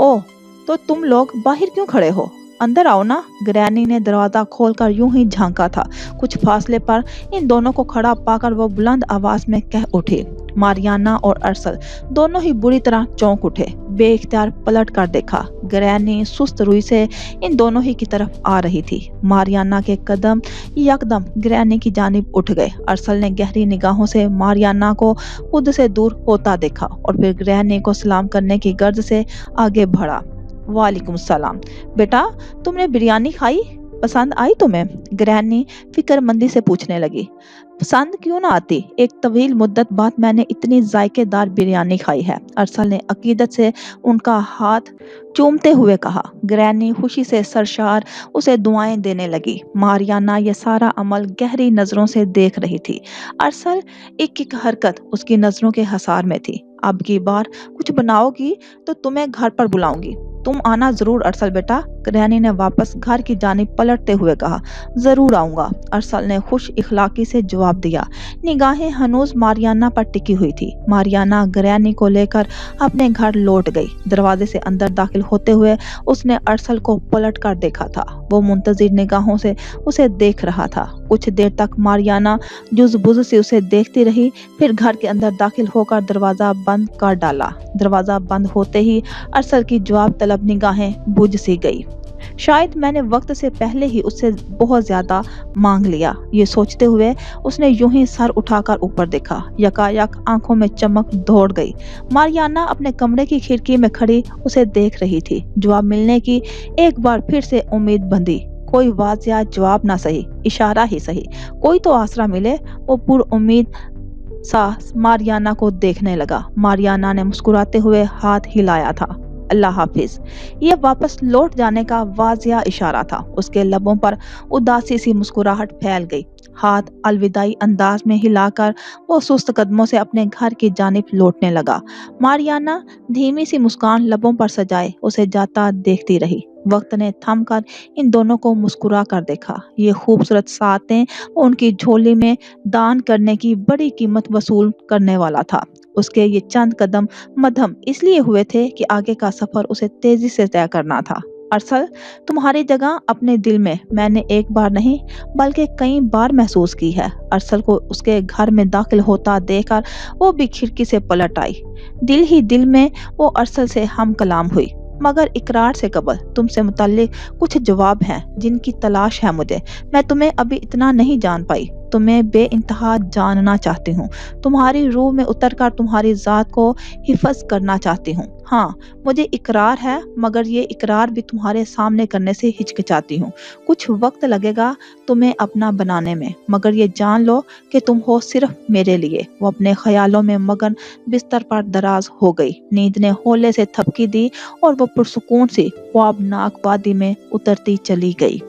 ओह, तो तुम लोग बाहर क्यों खड़े हो? अंदर आओ ना। ग्रैनी ने दरवाजा खोलकर यूं ही झांका था। कुछ फासले पर इन दोनों को खड़ा पाकर वो बुलंद आवाज में कह उठी। मारियाना और अरसल दोनों ही बुरी तरह चौंक उठे। बेइख्तियार पलट कर देखा, ग्रैनी सुस्त रुई से इन दोनों ही की तरफ आ रही थी। मारियाना के कदम यकदम ग्रैनी की जानिब उठ गए। अरसल ने गहरी निगाहों से मारियाना को खुद से दूर होता देखा और फिर ग्रैनी को सलाम करने की गर्ज से आगे बढ़ा। वालेकुम सलाम बेटा, तुमने बिरयानी खाई? पसंद आई तुम्हें? ग्रैनी फिक्रमंदी से पूछने लगी। पसंद क्यों ना आती, एक तवील मुद्दत बाद मैंने इतनी जायकेदार बिरयानी खाई है, अरसल ने अकीदत से उनका हाथ चूमते हुए कहा। ग्रैनी खुशी से सरशार उसे दुआएं देने लगी। मारियाना यह सारा अमल गहरी नजरों से देख रही थी। अरसल एक एक हरकत उसकी नजरों के हसार में थी। अब की बार कुछ बनाओगी तो तुम्हें घर पर बुलाऊंगी, तुम आना जरूर अरसल बेटा, ग्रैनी ने वापस घर की जानिब पलटते हुए कहा। जरूर आऊंगा, अरसल ने खुश इखलाकी से जवाब दिया। निगाहें हनूज मारियाना पर टिकी हुई थी। मारियाना ग्रैनी को लेकर अपने घर लौट गई। दरवाजे से अंदर दाखिल होते हुए उसने अरसल को पलट कर देखा था। वो मुंतजिर निगाहों से उसे देख रहा था। कुछ देर तक मारियाना जुज़-बुज़ से उसे देखती रही, फिर घर के अंदर दाखिल होकर दरवाजा बंद कर डाला। दरवाजा बंद होते ही अरसल की जवाब तलब निगाहें बुझ सी गई। शायद मैंने वक्त से पहले ही उससे बहुत ज्यादा मांग लिया, ये सोचते हुए उसने यूं ही सर उठाकर ऊपर देखा। यकायक आंखों में चमक दौड़ गई। मारियाना अपने कमरे की खिड़की में खड़ी उसे देख रही थी। जवाब मिलने की एक बार फिर से उम्मीद बंधी। कोई वाज़िया जवाब ना सही, इशारा ही सही, कोई तो आसरा मिले। वो पुरउम्मीद सा मारियाना को देखने लगा। मारियाना ने मुस्कुराते हुए हाथ हिलाया था। अल्लाह हाफिज, यह वापस लौट जाने का वाज़िया इशारा था। उसके लबों पर उदासी सी मुस्कुराहट फैल गई। हाथ अलविदाई अंदाज में हिलाकर वो सुस्त कदमों से अपने घर की जानिब लौटने लगा। मारियाना धीमी सी मुस्कान लबों पर सजाए उसे जाता देखती रही। वक्त ने थम कर इन दोनों को मुस्कुरा कर देखा। ये खूबसूरत सातें उनकी झोली में दान करने की बड़ी कीमत वसूल करने वाला था। उसके ये चंद कदम मध्यम इसलिए हुए थे कि आगे का सफर उसे तेजी से तय करना था। अरसल, तुम्हारी जगह अपने दिल में मैंने एक बार नहीं बल्कि कई बार महसूस की है। अरसल को उसके घर में दाखिल होता देखकर वो भी खिड़की से पलट आई। दिल ही दिल में वो अरसल से हम कलाम हुई। मगर इकरार से कबल तुमसे मुताल्लिक कुछ जवाब हैं जिनकी तलाश है मुझे। मैं तुम्हें अभी इतना नहीं जान पाई, तुम्हें बेइंतहा जानना चाहती हूँ। तुम्हारी रूह में उतरकर तुम्हारी जात को हिफज करना चाहती हूँ। हाँ, मुझे इकरार है, मगर ये इकरार भी तुम्हारे सामने करने से हिचकिचाती हूँ। कुछ वक्त लगेगा तुम्हें अपना बनाने में, मगर ये जान लो कि तुम हो सिर्फ मेरे लिए। वो अपने ख्यालों में मगन बिस्तर पर दराज हो गई। नींद ने होले से थपकी दी और वो पुरसुकून सी ख्वाबनाक वादी में उतरती चली गई।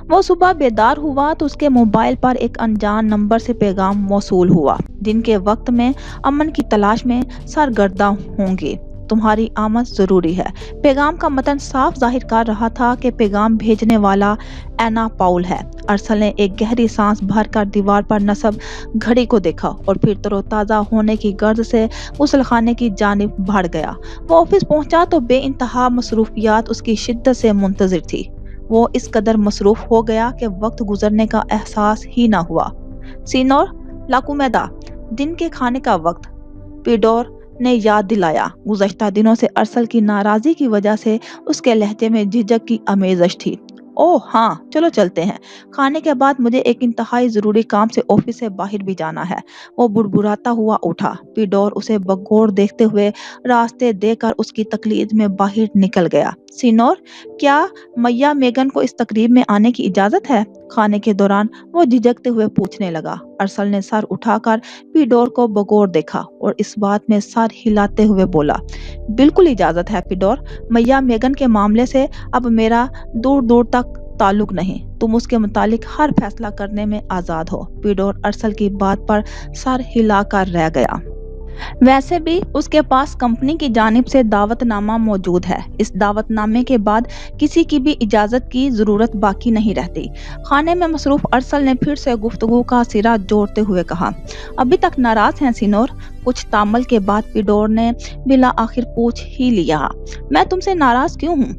वो सुबह बेदार हुआ तो उसके मोबाइल पर एक अनजान नंबर से पैगाम मौसूल हुआ। दिन के वक्त में अमन की तलाश में सरगर्दा होंगे, तुम्हारी आमद जरूरी है। पैगाम का मतन साफ जाहिर कर रहा था कि पैगाम भेजने वाला एना पाउल है। अरसल ने एक गहरी सांस भरकर दीवार पर नस्ब घड़ी को देखा और फिर तरोताज़ा होने की गर्ज से गुसलखाने की जानिब बढ़ गया। वो ऑफिस पहुंचा तो बेइंतहा मसरूफियात उसकी शिद्दत से मुंतजिर थी। वो इस कदर मसरूफ हो गया कि वक्त गुजरने का एहसास ही ना हुआ। सीनोर लाकुमेदा, दिन के खाने का वक्त, पीडोर ने याद दिलाया। गुज़श्ता दिनों से अरसल की नाराज़गी की वजह से उसके लहजे में झिझक की आमेज़श थी। ओह हाँ, चलो चलते हैं। खाने के बाद मुझे एक इंतहाई ज़रूरी काम से ऑफिस से बाहर भी जाना है। वो बुड़बुड़ाता हुआ उठा। पीडोर उसे बगौर देखते हुए रास्ते देकर उसकी तकलीद में बाहर निकल गया। सीनोर, क्या मैया मेगन को इस तकरीब में आने की इजाज़त है? खाने के दौरान वो झिझकते हुए पूछने लगा। अरसल ने सर उठाकर पीडोर को बगौर देखा और इस बात में सर हिलाते हुए बोला, बिल्कुल इजाज़त है पीडोर। मैया मेगन के मामले से अब मेरा दूर दूर तक ताल्लुक नहीं। तुम उसके मुतालिक हर फैसला करने में आज़ाद हो। पीडोर अरसल की बात पर सर हिलाकर रह गया। वैसे भी उसके पास कंपनी की जानिब से दावतनामा मौजूद है। इस दावतनामे के बाद किसी की भी इजाज़त की ज़रूरत बाकी नहीं रहती। खाने में मसरूफ अरसल ने फिर से गुफ्तगू का सिरा जोड़ते हुए कहा, अभी तक नाराज़ हैं सीनोर? कुछ तामल के बाद पीडोर ने बिला आखिर पूछ ही लिया, मैं तुमसे नाराज़ क्यों हूँ?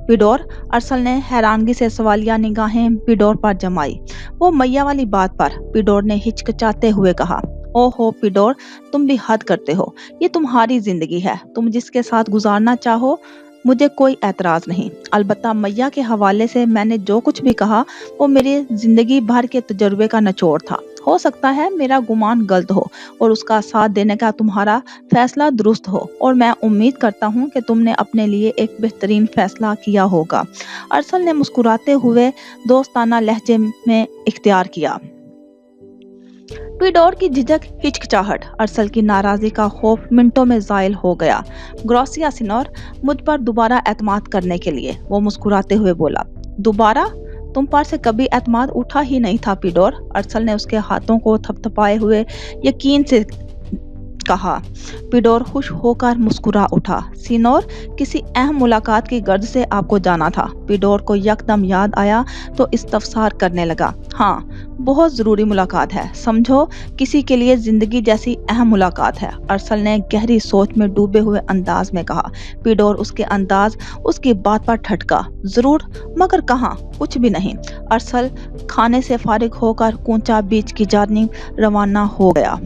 पीडोर, अरसल ने हैरानगी से सवालिया निगाहें पीडोर पर जमाई। वो मैया वाली बात पर, पीडोर ने हिचकिचाते हुए कहा, ओहो पिडोर, तुम भी हद करते हो। ये तुम्हारी जिंदगी है, तुम जिसके साथ गुजारना चाहो। मुझे कोई एतराज नहीं। अलबत्ता मैया के हवाले से मैंने जो कुछ भी कहा वो मेरी जिंदगी भर के तजुर्बे का निचोड़ था। हो सकता है मेरा गुमान गलत हो और उसका साथ देने का तुम्हारा फैसला दुरुस्त हो, और मैं उम्मीद करता हूँ कि तुमने अपने लिए एक बेहतरीन फैसला किया होगा। अरसल ने मुस्कुराते हुए दोस्ताना लहजे में इख्तियार किया। ट्विडोर की झिझक, हिचकिचाहट, अरसल की नाराजगी का खौफ मिनटों में जायल हो गया। ग्रोसिया सिनोर, मुझ पर दोबारा एतमाद करने के लिए, वो मुस्कुराते हुए बोला। दोबारा? तुम पर से कभी एतमाद उठा ही नहीं था पिडोर। अरसल ने उसके हाथों को थपथपाए हुए यकीन से कहा। पिडोर खुश होकर मुस्कुरा उठा। सिनोर, किसी अहम मुलाकात की गर्ज से आपको जाना था। पिडोर को यकदम याद आया तो इस्तफसार करने लगा। हाँ, बहुत जरूरी मुलाकात है, समझो, किसी के लिए जिंदगी जैसी अहम मुलाकात है, अरसल ने गहरी सोच में डूबे हुए अंदाज में कहा। पिडोर उसके अंदाज, उसकी बात पर ठटका। जरूर, मगर कहाँ? कुछ भी नहीं। अरसल खाने से फारिग होकर कूंचा बीच की जानिब रवाना हो गया।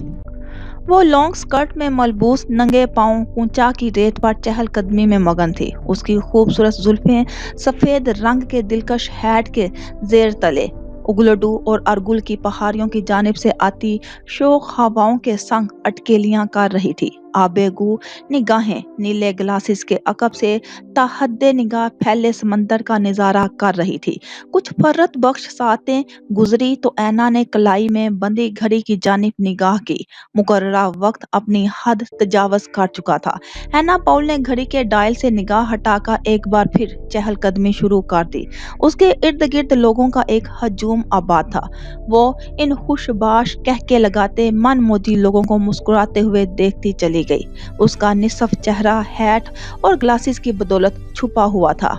वो लॉन्ग स्कर्ट में मलबूस नंगे पांव कूंचा की रेत पर चहलकदमी में मगन थी। उसकी खूबसूरत जुल्फें सफेद रंग के दिलकश हैट के जेर तले उगलडू और अरगुल की पहाड़ियों की जानिब से आती शोख हवाओं के संग अटकेलियां कर रही थी। आबेगू निगाहें नीले ग्लासेस के अकब से ताहद्दे निगाह फैले समंदर का नजारा कर रही थी। कुछ फर्रत बख्श सातें गुजरी तो ऐना ने कलाई में बंदी घड़ी की जानिब निगाह की। मुकर्ररा वक्त अपनी हद तजावज कर चुका था। ऐना पॉल ने घड़ी के डायल से निगाह हटाकर एक बार फिर चहलकदमी शुरू कर दी। उसके इर्द गिर्द लोगों का एक हजूम आबाद था। वो इन खुशबाश कहके लगाते मन मोजी लोगों को मुस्कुराते हुए देखती चली गई। उसका निसफ चेहरा हैट और ग्लासेस की बदौलत छुपा हुआ था,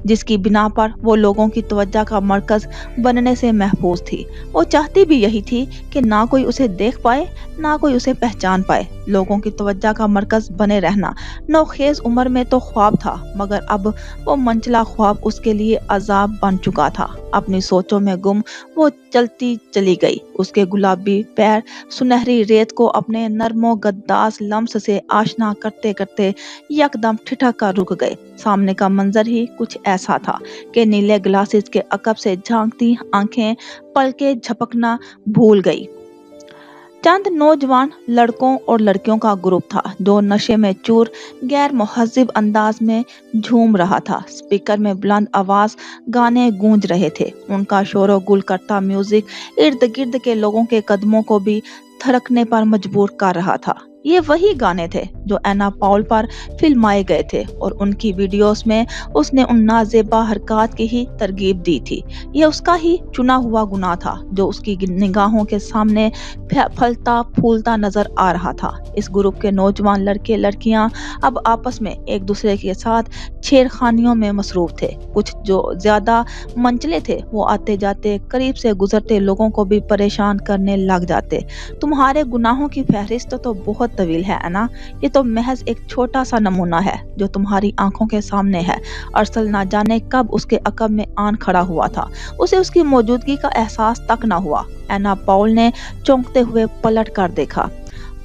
जिसकी बिना पर वो लोगों की तवज्जो का मरकज बनने से महफूज थी। वो चाहती भी यही थी कि ना कोई उसे देख पाए, ना कोई उसे पहचान पाए। लोगों की तवज्जो का मरकज बने रहना नौखेज उम्र में तो ख्वाब था, मगर अब वो मंचला ख्वाब उसके लिए अजाब बन चुका था। अपनी सोचों में गुम वो चलती चली गई। उसके गुलाबी पैर सुनहरी रेत को अपने नरमो गद्दास लम्स से आशना करते करते यकदम ठिठक कर रुक गए। सामने का मंजर ही कुछ ऐसा था कि नीले ग्लासेस के अकब से झांकती आंखें पलके झपकना भूल गई। चंद नौजवान लड़कों और लड़कियों का ग्रुप था जो नशे में चूर गैर मुहज्जिब अंदाज में झूम रहा था। स्पीकर में बुलंद आवाज गाने गूंज रहे थे। उनका शोरो गुल करता म्यूजिक इर्द गिर्द के लोगों के कदमों को भी थरकने पर मजबूर कर रहा था। ये वही गाने थे जो ऐना पॉल पर फिल्माए गए थे और उनकी वीडियोस में उसने उन नाजेबा हरकत की ही तरगीब दी थी। ये उसका ही चुना हुआ गुनाह था जो उसकी निगाहों के सामने फलता फूलता नजर आ रहा था। इस ग्रुप के नौजवान लड़के लड़कियां अब आपस में एक दूसरे के साथ छेड़खानियों में मसरूफ थे। कुछ जो ज्यादा मंचले थे वो आते जाते करीब से गुजरते लोगों को भी परेशान करने लग जाते। तुम्हारे गुनाहों की फहरिस्त तो बहुत तवील है ना, ये तो महज एक छोटा सा नमूना है जो तुम्हारी आंखों के सामने है। अरसल ना जाने कब उसके अकब में आन खड़ा हुआ था। उसे उसकी मौजूदगी का एहसास तक न हुआ। ऐना पॉल ने चौंकते हुए पलट कर देखा।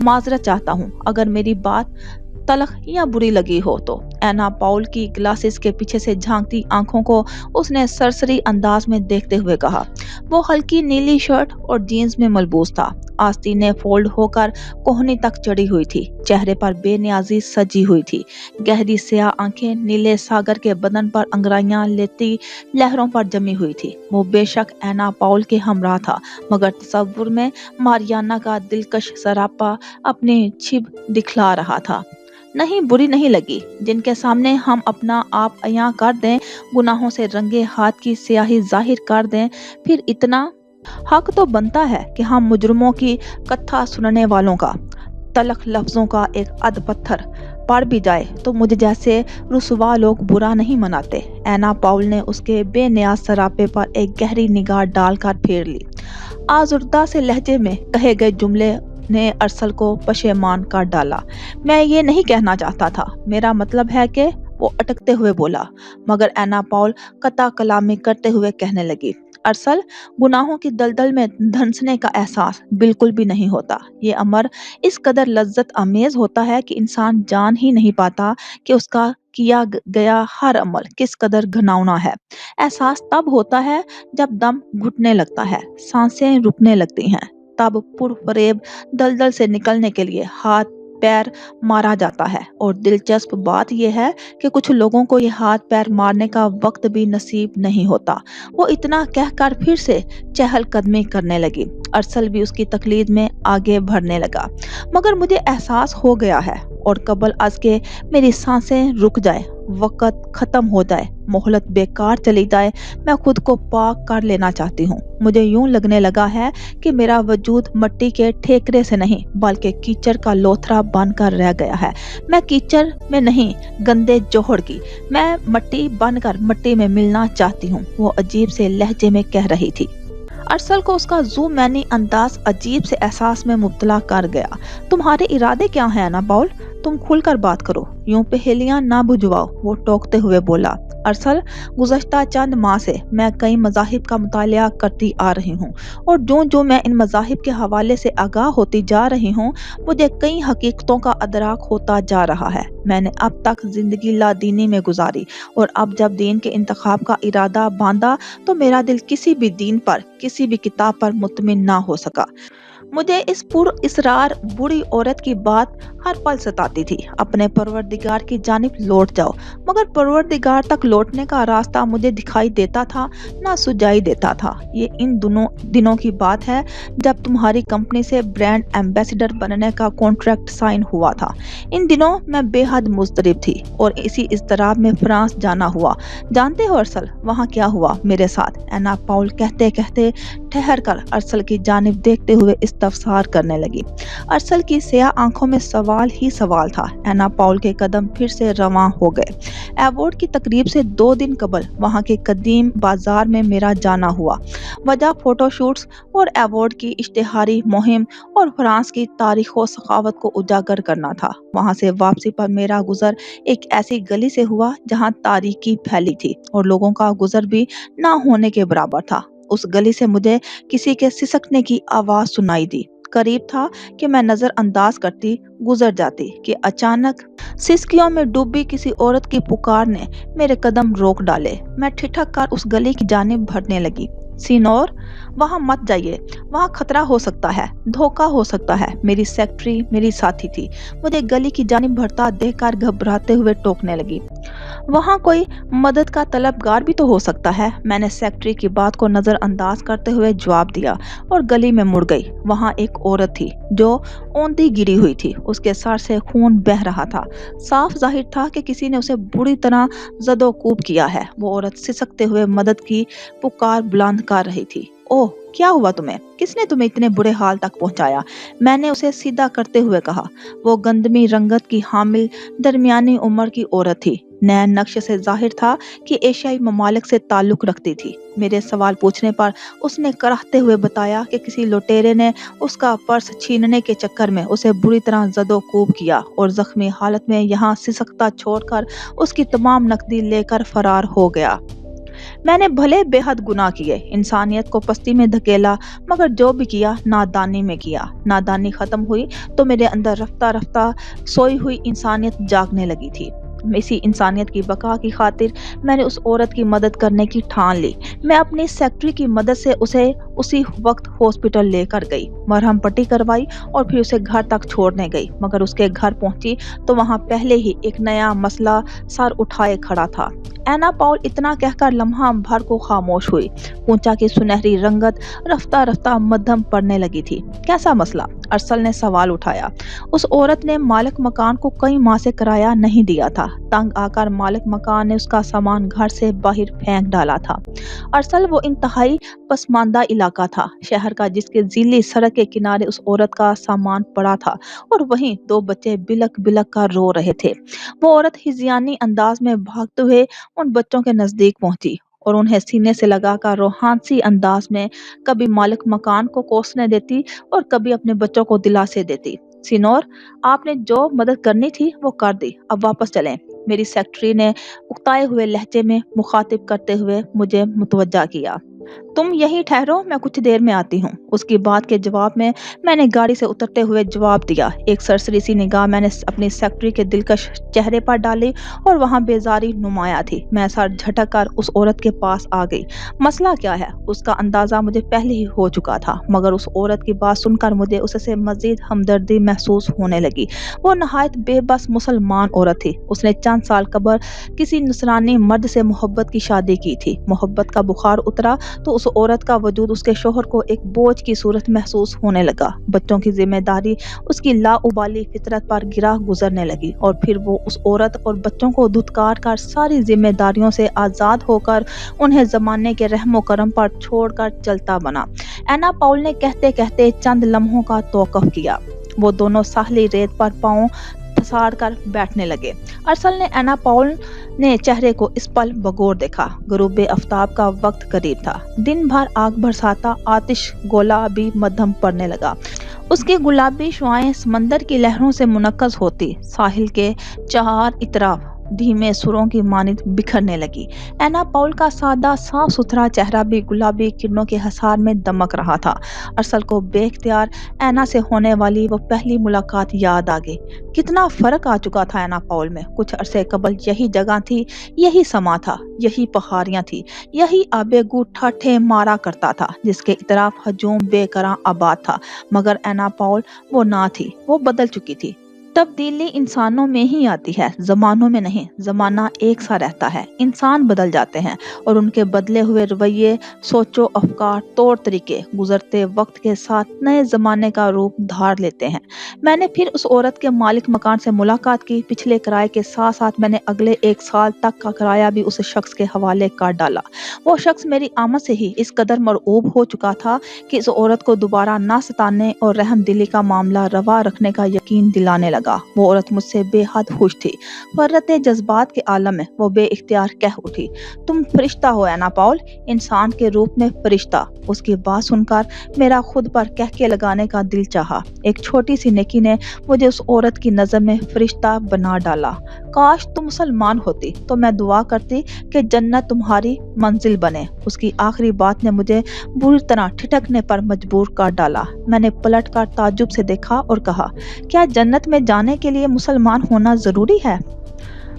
माजरत चाहता हूँ अगर मेरी बात तलख या बुरी लगी हो तो। ऐना पॉल की ग्लासेस के पीछे से झांकती आंखों को उसने सरसरी अंदाज में देखते हुए कहा। वो हल्की नीली शर्ट और जीन्स में मलबूस था। आस्तीनें फोल्ड होकर कोहनी तक चढ़ी हुई थी। चेहरे पर बेनियाजी सजी हुई थी। गहरी स्याह आंखें नीले सागर के बदन पर अंगड़ाइयां लेती लहरों पर जमी हुई थी। वो बेशक ऐना पॉल के हमराह था, मगर तस्वुर में मारियाना का दिलकश सरापा अपनी छिप दिखला रहा था। नहीं, बुरी नहीं लगी। जिनके सामने हम अपना आप अयां कर दें, गुनाहों से रंगे हाथ की स्याही जाहिर कर दें, फिर इतना हक तो बनता है कि हम मुजरमों की कथा सुनने वालों का तलख लफ्जों का एक अध पत्थर पड़ भी जाए तो मुझे जैसे रुसवा लोग बुरा नहीं मनाते। ऐना पॉल ने उसके बेनियाज सरापे पर एक गहरी निगाह डालकर फेर ली। आजुर्दा से लहजे में कहे गए जुमले ने अरसल को पशेमान कर डाला। मैं ये नहीं कहना चाहता था, मेरा मतलब है कि वो अटकते हुए बोला, मगर ऐना पॉल कता कलामी करते हुए कहने लगी। ارسل، گناہوں کی دلدل میں دھنسنے کا احساس بالکل بھی نہیں ہوتا۔ یہ امر اس قدر لذت امیز ہوتا ہے کہ انسان جان ہی نہیں پاتا کہ اس کا کیا گیا ہر عمل کس قدر گھناؤنا ہے۔ احساس تب ہوتا ہے جب دم گھٹنے لگتا ہے، سانسیں رکنے لگتی ہیں، تب پر فریب دلدل سے نکلنے کے لیے ہاتھ پیر مارا جاتا ہے۔ اور دلچسپ بات یہ ہے کہ کچھ لوگوں کو یہ ہاتھ پیر مارنے کا وقت بھی نصیب نہیں ہوتا۔ وہ اتنا کہہ کر پھر سے چہل قدمی کرنے لگی۔ ارسل بھی اس کی تقلید میں آگے بڑھنے لگا۔ مگر مجھے احساس ہو گیا ہے، اور قبل از کہ میری سانسیں رک جائے، وقت ختم ہو جائے، مہلت بیکار چلی جائے، میں خود کو پاک کر لینا چاہتی ہوں۔ مجھے یوں لگنے لگا ہے کہ میرا وجود مٹی کے ٹھیکرے سے نہیں بلکہ کیچڑ کا لوتھڑا بن کر رہ گیا ہے۔ میں کیچڑ میں نہیں، گندے جوہر کی، میں مٹی بن کر مٹی میں ملنا چاہتی ہوں، وہ عجیب سے لہجے میں کہہ رہی تھی۔ ارسل کو اس کا ذو معنی انداز عجیب سے احساس میں مبتلا کر گیا۔ تمہارے ارادے کیا ہیں انا پاؤل؟ تم کھل کر بات کرو، یوں پہیلیاں نہ بجھواؤ، وہ ٹوکتے ہوئے بولا۔ ارسل، گزشتہ چند ماہ سے میں کئی مذاہب کا مطالعہ کرتی آ رہی ہوں، اور جو میں ان مذاہب کے حوالے سے آگاہ ہوتی جا رہی ہوں، مجھے کئی حقیقتوں کا ادراک ہوتا جا رہا ہے۔ میں نے اب تک زندگی لا دینی میں گزاری، اور اب جب دین کے انتخاب کا ارادہ باندھا تو میرا دل کسی بھی دین پر، کسی بھی کتاب پر مطمئن نہ ہو سکا۔ مجھے اس پر اصرار بوڑھی عورت کی بات ہر پل ستاتی تھی، اپنے پروردگار کی جانب لوٹ جاؤ۔ مگر پروردگار تک لوٹنے کا راستہ مجھے دکھائی دیتا تھا، نہ سجائی دیتا تھا۔ یہ ان دنوں کی بات ہے جب تمہاری کمپنی سے برانڈ ایمبیسڈر بننے کا کانٹریکٹ سائن ہوا تھا۔ ان دنوں میں بے حد مضطرب تھی، اور اسی اضطراب میں فرانس جانا ہوا۔ جانتے ہو ارسل، وہاں کیا ہوا میرے ساتھ؟ انا پاؤل کہتے کہتے ٹھہر کر ارسل کی جانب دیکھتے ہوئے استفسار کرنے لگی۔ ارسل کی سیاہ آنکھوں میں سوال ہی سوال تھا۔ انا پاؤل کے قدم پھر سے رواں ہو گئے۔ ایوارڈ کی تقریب سے 2 دن قبل وہاں کے قدیم بازار میں میرا جانا ہوا۔ وجہ فوٹو شوٹس اور ایوارڈ کی اشتہاری مہم اور فرانس کی تاریخ و ثقافت کو اجاگر کرنا تھا۔ وہاں سے واپسی پر میرا گزر ایک ایسی گلی سے ہوا جہاں تاریکی پھیلی تھی اور لوگوں کا گزر بھی نہ ہونے کے برابر تھا۔ اس گلی سے مجھے کسی کے سسکنے کی آواز سنائی دی۔ قریب تھا کہ میں نظر انداز کرتی گزر جاتی کہ اچانک سسکیوں میں ڈوبی کسی عورت کی پکار نے میرے قدم روک ڈالے۔ میں ٹھٹک کر اس گلی کی جانب بڑھنے لگی۔ سینور، وہاں مت جائیے، وہاں خطرہ ہو سکتا ہے، دھوکہ ہو سکتا ہے۔ میری سیکرٹری میری ساتھی تھی، مجھے گلی کی جانب بڑھتا دیکھ کر گھبراتے ہوئے ٹوکنے لگی۔ وہاں کوئی مدد کا طلبگار بھی تو ہو سکتا ہے، میں نے سیکرٹری کی بات کو نظر انداز کرتے ہوئے جواب دیا، اور گلی میں مڑ گئی۔ وہاں ایک عورت تھی جو اونتی گری ہوئی تھی، اس کے سر سے خون بہہ رہا تھا۔ صاف ظاہر تھا کہ کسی نے اسے بری طرح زد و کوب کیا ہے۔ وہ عورت سسکتے ہوئے مدد کی پکار بلند کر رہی تھی۔ اوہ، کیا ہوا تمہیں؟ کس نے تمہیں اتنے برے حال تک پہنچایا؟ میں نے اسے سیدھا کرتے ہوئے کہا۔ وہ گندمی رنگت کی حامل درمیانی عمر کی عورت تھی۔ نئے نقش سے ظاہر تھا کہ ایشیائی ممالک سے تعلق رکھتی تھی۔ میرے سوال پوچھنے پر اس نے کراہتے ہوئے بتایا کہ کسی لٹیرے نے اس کا پرس چھیننے کے چکر میں اسے بری طرح زد و کوب کیا اور زخمی حالت میں یہاں سسکتا چھوڑ کر اس کی تمام نقدی لے کر فرار ہو گیا۔ میں نے بھلے بے حد گناہ کیے، انسانیت کو پستی میں دھکیلا، مگر جو بھی کیا نادانی میں کیا۔ نادانی ختم ہوئی تو میرے اندر رفتہ رفتہ سوئی ہوئی انسانیت جاگنے لگی تھی۔ اسی انسانیت کی بقا کی خاطر میں نے اس عورت کی مدد کرنے کی ٹھان لی۔ میں اپنی سیکرٹری کی مدد سے اسے اسی وقت ہاسپٹل لے کر گئی، مرہم پٹی کروائی اور پھر اسے گھر تک چھوڑنے گئی۔ مگر اس کے گھر پہنچی تو وہاں پہلے ہی ایک نیا مسئلہ سر اٹھائے کھڑا تھا۔ اینا پاؤل اتنا کہہ کر لمحہ بھر کو خاموش ہوئی۔ پونچا کی سنہری رنگت رفتہ رفتہ مدھم پڑنے لگی تھی۔ کیسا مسئلہ؟ ارسل نے سوال اٹھایا۔ اس عورت نے مالک مکان کو کئی ماہ سے کرایہ نہیں دیا تھا۔ تنگ آ کر مالک مکان نے اس کا سامان گھر سے باہر پھینک ڈالا تھا۔ ارسل، وہ انتہائی پسماندہ علاقہ تھا شہر کا جس کے ذیلی سڑک کے کنارے اس عورت کا سامان پڑا تھا، اور وہیں 2 بچے بلک بلک کر رو رہے تھے۔ وہ عورت ہذیانی انداز میں بھاگتے ہوئے ان بچوں کے نزدیک پہنچی اور انہیں سینے سے لگا کر روحانسی انداز میں کبھی مالک مکان کو کوسنے دیتی اور کبھی اپنے بچوں کو دلاسے دیتی۔ سینور، آپ نے جو مدد کرنی تھی وہ کر دی، اب واپس چلیں، میری سیکرٹری نے اکتائے ہوئے لہجے میں مخاطب کرتے ہوئے مجھے متوجہ کیا۔ तुम यहीं ठहरो, मैं कुछ देर में आती हूँ। उसकी बात के जवाब में मैंने गाड़ी से उतरते हुए जवाब दिया। एक सरसरी सी निगाह मैंने अपनी सेक्रेटरी के दिलकश चेहरे पर डाली और वहाँ बेजारी नुमाया थी। मैं सर झटक कर उस औरत के पास आ गई। मसला क्या है, उसका अंदाजा मुझे पहले ही हो चुका था, मगर उस औरत की बात सुनकर मुझे उससे मजीद हमदर्दी महसूस होने लगी। वो नहायत बेबस मुसलमान औरत थी। उसने चंद साल कबल किसी नसरानी मर्द से मोहब्बत की शादी की थी। मोहब्बत का बुखार उतरा तो उस औरत का वजूद उसके शोहर को एक बोझ की सूरत महसूस होने लगा। बच्चों की जिम्मेदारी उसकी लाउबाली फितरत पर गिरा गुजरने लगी और फिर वो उस औरत और बच्चों को धुतकार कर सारी जिम्मेदारियों से आज़ाद होकर उन्हें जमाने के रहमो करम पर छोड़कर चलता बना। एना पाउल ने कहते कहते चंद लम्हों का तौक़ुफ़ किया। वो दोनों साहली रेत पर पाँव पसार कर बैठने लगे। अरसल ने एना पाउल ने चेहरे को इस पल बगौर देखा। गुरूब आफ्ताब का वक्त करीब था। दिन भर आग बरसाता आतिश गोला भी मध्यम पड़ने लगा। उसकी गुलाबी शुआएं समंदर की लहरों से मुनक्कस होती साहिल के चार इतराफ धीमे सुरों की मानिंद बिखरने लगी। एना पाउल का सादा साफ सुथरा चेहरा भी गुलाबी किरणों के हसार में दमक रहा था। अरसल को बेख्तियार एना से होने वाली वो पहली मुलाकात याद आ गई। कितना फर्क आ चुका था एना पाउल में। कुछ अरसे कबल यही जगह थी, यही समा था, यही पहाड़ियां थी, यही आबेगू ठाठे मारा करता था, जिसके इतराफ हजूम बेकरां आबाद था। मगर एना पाउल वो ना थी, वो बदल चुकी थी। तब्दीली इंसानों में ही आती है, जमानों में नहीं। जमाना एक सा रहता है, इंसान बदल जाते हैं और उनके बदले हुए रवैये, सोचो अफकार, तौर तरीके गुजरते वक्त के साथ नए जमाने का रूप धार लेते हैं। मैंने फिर उस औरत के मालिक मकान से मुलाकात की। पिछले किराए के साथ साथ मैंने अगले 1 साल तक का किराया भी उस शख्स के हवाले कर डाला। वो शख्स मेरी आमद से ही इस कदर मरऊब हो चुका था कि इस औरत को दोबारा ना सताने और रहम दिली का मामला रवा रखने का यकीन दिलाने लगा। वो औरत मुझसे बेहद खुश थी। फर्रते जज्बात के आलम में वो बेइख्तियार कह उठी, तुम फरिश्ता हो एना पाउल, इंसान के रूप में फरिश्ता। उसकी बात सुनकर मेरा खुद पर कहके लगाने का दिल चाहा। एक छोटी सी नेकी ने मुझे उस औरत की नज़र में फरिश्ता बना डाला। काश तुम मुसलमान होती तो मैं दुआ करती कि जन्नत तुम्हारी मंजिल बने। उसकी आखिरी बात ने मुझे बुरी तरह ठिठकने पर मजबूर कर डाला। मैंने पलट कर ताज्जुब से देखा और कहा, क्या जन्नत में जाने के लिए मुसलमान होना ज़रूरी है?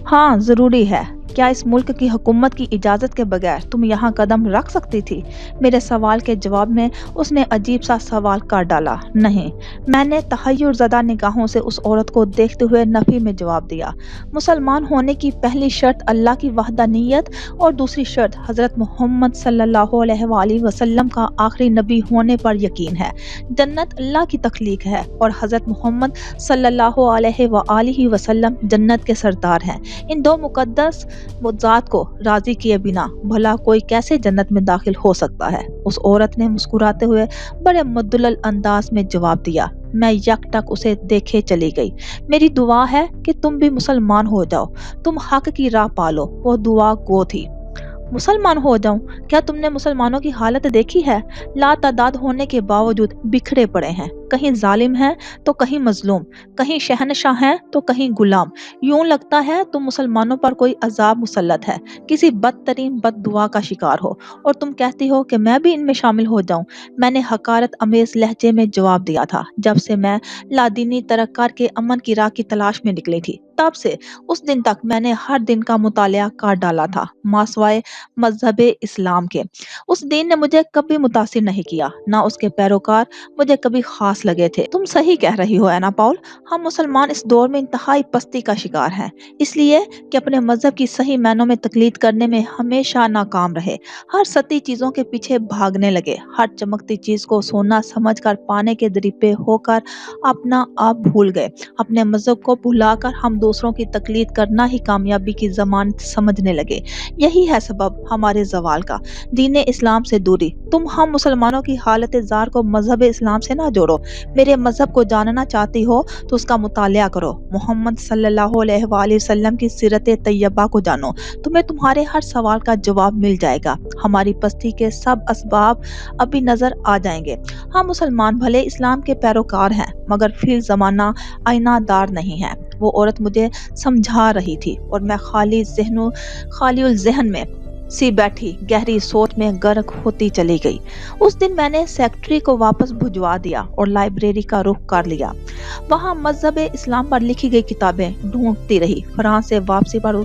हाँ, ज़रूरी है। क्या इस मुल्क की हुकूमत की इजाज़त के बगैर तुम यहाँ कदम रख सकती थी? मेरे सवाल के जवाब में उसने अजीब सा सवाल कर डाला। नहीं। मैंने तहय्युर ज़दा निगाहों से उस औरत को देखते हुए नफ़ी में जवाब दिया। मुसलमान होने की पहली शर्त अल्लाह की वहदानियत और दूसरी शर्त हज़रत मोहम्मद सल्लल्लाहु अलैहि वसल्लम का आखिरी नबी होने पर यकीन है। जन्नत अल्लाह की तख्लीक है और हज़रत मोहम्मद सल्लल्लाहु अलैहि वसल्लम जन्नत के सरदार हैं। इन दो मुकद्दस ज़ात को राजी किए बिना भला कोई कैसे जन्नत में दाखिल हो सकता है? उस औरत ने मुस्कुराते हुए बड़े मुद्दलल अंदाज में जवाब दिया। मैं यकटक उसे देखे चली गई। मेरी दुआ है कि तुम भी मुसलमान हो जाओ, तुम हक की राह पालो। वो दुआ गो थी। मुसलमान हो जाऊं? क्या तुमने मुसलमानों की हालत देखी है? लातादाद होने के बावजूद बिखरे पड़े हैं। कहीं जालिम हैं तो कहीं मजलूम, कहीं शहनशाह हैं तो कहीं गुलाम। यूं लगता है तुम मुसलमानों पर कोई अजाब मुसल्लत है, किसी बदतरीन बददुआ का शिकार हो, और तुम कहती हो कि मैं भी इनमें शामिल हो जाऊं। मैंने हकारत अमेज लहजे में जवाब दिया था। जब से मैं लादीनी तरक्कार के अमन की राह की तलाश में निकली थी, तब से उस दिन तक मैंने हर दिन का मुतालिया कर डाला था, मासवाए मजहब इस्लाम के। उस दीन ने मुझे कभी मुतासिर नहीं किया, ना उसके पैरोकार मुझे कभी खास लगे थे। तुम सही कह रही हो एना पाउल, हम मुसलमान इस दौर में इंतहाई पस्ती का शिकार हैं, इसलिए कि अपने मजहब की सही मायनों में तकलीद करने में हमेशा नाकाम रहे। हर सती चीजों के पीछे भागने लगे, हर चमकती चीज को सोना समझकर पाने के दरीपे होकर अपना आप भूल गए। अपने मजहब को भुलाकर हम दूसरों की तकलीद करना ही कामयाबी की जमानत समझने लगे। यही है सबब हमारे जवाल का, दीन इस्लाम से दूरी। तुम हम मुसलमानों की हालत जार को मजहब इस्लाम से ना जोड़ो। मेरे मजहब को जानना चाहती हो तो उसका मुतालिया करो। मोहम्मद सल्लल्लाहु अलैहि वसल्लम की सीरत तैयबा को जानो, तुम्हें तुम्हारे हर सवाल का जवाब मिल जाएगा। हमारी पस्ती के सब असबाब अभी नजर आ जाएंगे। हम मुसलमान भले इस्लाम के पैरोकार हैं, मगर फिर जमाना आईनादार नहीं है। वो औरत मुझे समझा रही थी और मैं खाली जहन में सी बैठी गहरी सोच में गर्क होती चली गई। उस दिन मैंने सेक्रेटरी को वापस भिजवा दिया और लाइब्रेरी का रुख कर लिया। वहां मजहब इस्लाम पर लिखी गई किताबें ढूंढती रही। फ्रांस से वापसी पर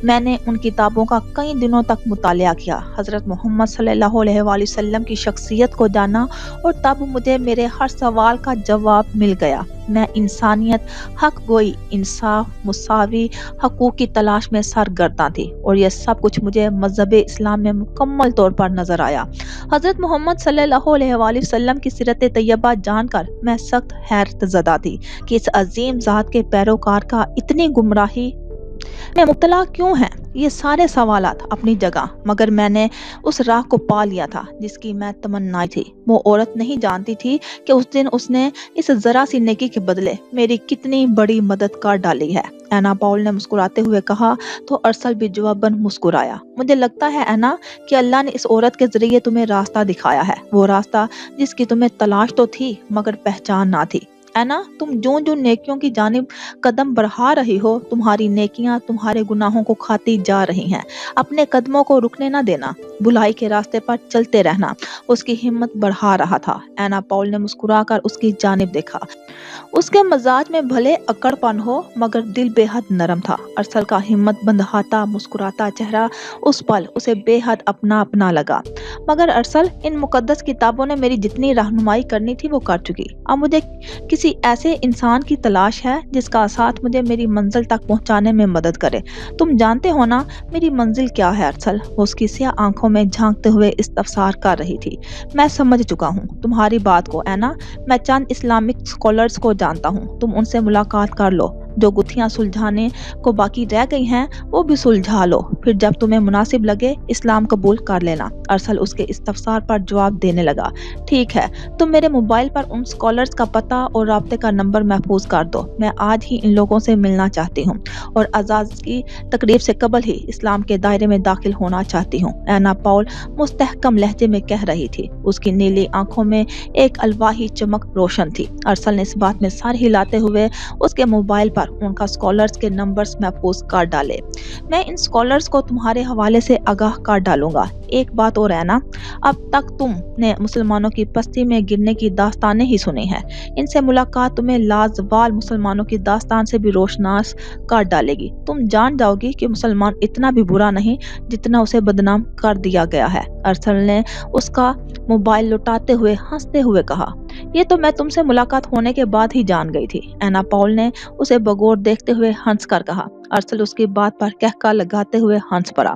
मैंने उन किताबों का कई दिनों तक मुतालिया किया, हजरत मोहम्मद सल्लल्लाहु अलैहि वसल्लम की शख्सियत को जाना, और तब मुझे मेरे हर सवाल का जवाब मिल गया। मैं इंसानियत, हक गोई, इंसाफ, मुसावी हकूक की तलाश में सरगर्दा थी, और यह सब कुछ मुझे मजहब इस्लाम में मुकम्मल तौर पर नजर आया। हजरत मोहम्मद सल्लल्लाहु अलैहि वसल्लम की सीरत तैयबा जानकर मैं सख्त हैरत ज़दा थी कि इस अजीम ज़ात के पैरोकार का इतनी गुमराही में मुब्तला क्यों है। ये सारे सवालात अपनी जगह, मगर मैंने उस राह को पा लिया था जिसकी मैं तमन्नाई थी। वो औरत नहीं जानती थी कि उस दिन उसने इस जरा सी नेकी के बदले मेरी कितनी बड़ी मदद कर डाली है। एना पाउल ने मुस्कुराते हुए कहा, तो अरसल भी जवाबन मुस्कुराया। मुझे लगता है एना कि अल्लाह ने इस औरत के जरिए तुम्हें रास्ता दिखाया है, वो रास्ता जिसकी तुम्हें तलाश तो थी मगर पहचान ना थी। एना, तुम जो जो नेकियों की जानिब कदम बढ़ा रही हो, तुम्हारी नेकियां तुम्हारे गुनाहों को खाती जा रही हैं। अपने कदमों को रुकने ना देना, भुलाई के रास्ते पर चलते रहना। उसकी हिम्मत बढ़ा रहा था। एना पॉल ने मुस्कुराकर उसकी जानिब देखा। उसके मजाज में भले अकड़पन हो मगर दिल बेहद नरम था। अरसल का हिम्मत बंधहाता मुस्कुराता चेहरा उस पल उसे बेहद अपना अपना लगा। मगर अरसल, इन मुकद्दस किताबों ने मेरी जितनी रहनुमाई करनी थी वो कर चुकी। अब मुझे किसी ऐसे इंसान की तलाश है जिसका साथ मुझे मेरी मंजिल तक पहुंचाने में मदद करे। तुम जानते हो ना मेरी मंजिल क्या है अरसल? वो उसकी स्याह आंखों में झांकते हुए इस्तफसार कर रही थी। मैं समझ चुका हूँ तुम्हारी बात को एना। मैं चंद इस्लामिक स्कॉलर्स को जानता हूँ, तुम उनसे मुलाकात कर लो। जो गुत्थियां सुलझाने को बाकी रह गई हैं वो भी सुलझा लो, फिर जब तुम्हें मुनासिब लगे इस्लाम कबूल कर लेना। अरसल उसके इस्तफसार पर जवाब देने लगा, ठीक है, तुम मेरे मोबाइल पर उन स्कॉलर्स का पता और राब्ते का नंबर महफूज कर दो। मैं आज ही इन लोगों से मिलना चाहती हूँ और आजाद की तकरीब से कबल ही इस्लाम के दायरे में दाखिल होना चाहती हूँ। एना पाउल मुस्तहकम लहजे में कह रही थी। उसकी नीली आंखों में एक अलवाही चमक रोशन थी। अरसल ने इस बात में सर हिलाते हुए उसके मोबाइल पर उनका स्कॉलर्स के नंबर्स महफूज कर डाले। मैं इन स्कॉलर्स को तुम्हारे हवाले से आगाह कर डालूंगा। एक बात और है ना, अब तक तुमने मुसलमानों की पस्ती में गिरने की दास्तानें ही सुनी हैं। इनसे मुलाकात तुम्हें लाजवाल मुसलमानों की दास्तान से भी रोशनास कर डालेगी। तुम जान जाओगी कि मुसलमान इतना भी बुरा नहीं जितना उसे बदनाम कर दिया गया है। अरसल ने उसका मोबाइल लुटाते हुए हंसते हुए कहा, ये तो मैं तुमसे मुलाकात होने के बाद ही जान गई थी। एना पॉल ने उसे बगौर देखते हुए हंस कर कहा। अरसल उसकी बात पर कहका लगाते हुए हंस पड़ा।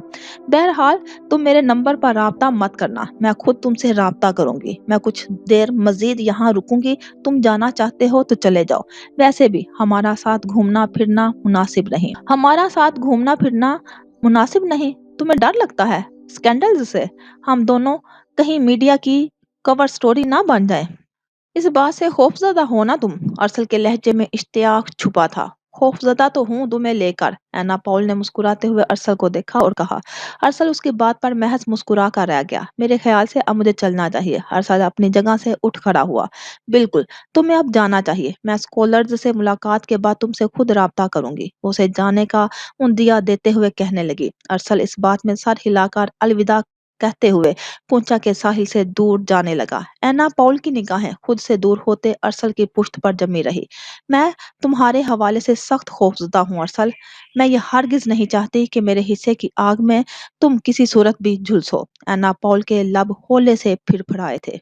बहरहाल, तुम मेरे नंबर पर राब्ता मत करना, मैं खुद तुमसे राब्ता करूंगी। मैं कुछ देर मजीद यहाँ रुकूंगी, तुम जाना चाहते हो तो चले जाओ। वैसे भी हमारा साथ घूमना फिरना मुनासिब नहीं। हमारा साथ घूमना फिरना मुनासिब नहीं? तुम्हें डर लगता है स्कैंडल्स से? हम दोनों कहीं मीडिया की कवर स्टोरी ना बन जाए। इस बात से खौफजदा हो ना तुम? अरसल के लहजे में इश्तियाक छुपा था। खौफजदा तो हूँ तुम्हें लेकर। एना पॉल ने मुस्कुराते हुए अरसल को देखा और कहा। अरसल उसकी बात पर महज मुस्कुरा कर रह गया। मेरे ख्याल से अब मुझे चलना चाहिए। अरसल अपनी जगह से उठ खड़ा हुआ। बिल्कुल, तुम्हें अब जाना चाहिए। मैं स्कॉलर्स से मुलाकात के बाद तुमसे खुद राब्ता करूंगी। उसे जाने का उन्दिया देते हुए कहने लगी। अरसल इस बात में सर हिलाकर अलविदा कहते हुए पूंचा के साहिल से दूर जाने लगा। एना पॉल की निगाहें खुद से दूर होते अरसल की पुश्त पर जमी रही। मैं तुम्हारे हवाले से सख्त खौफजदा हूँ अरसल। मैं ये हरगिज नहीं चाहती कि मेरे हिस्से की आग में तुम किसी सूरत भी झुलसो। एना पॉल के लब होले से फिर फड़ाए थे।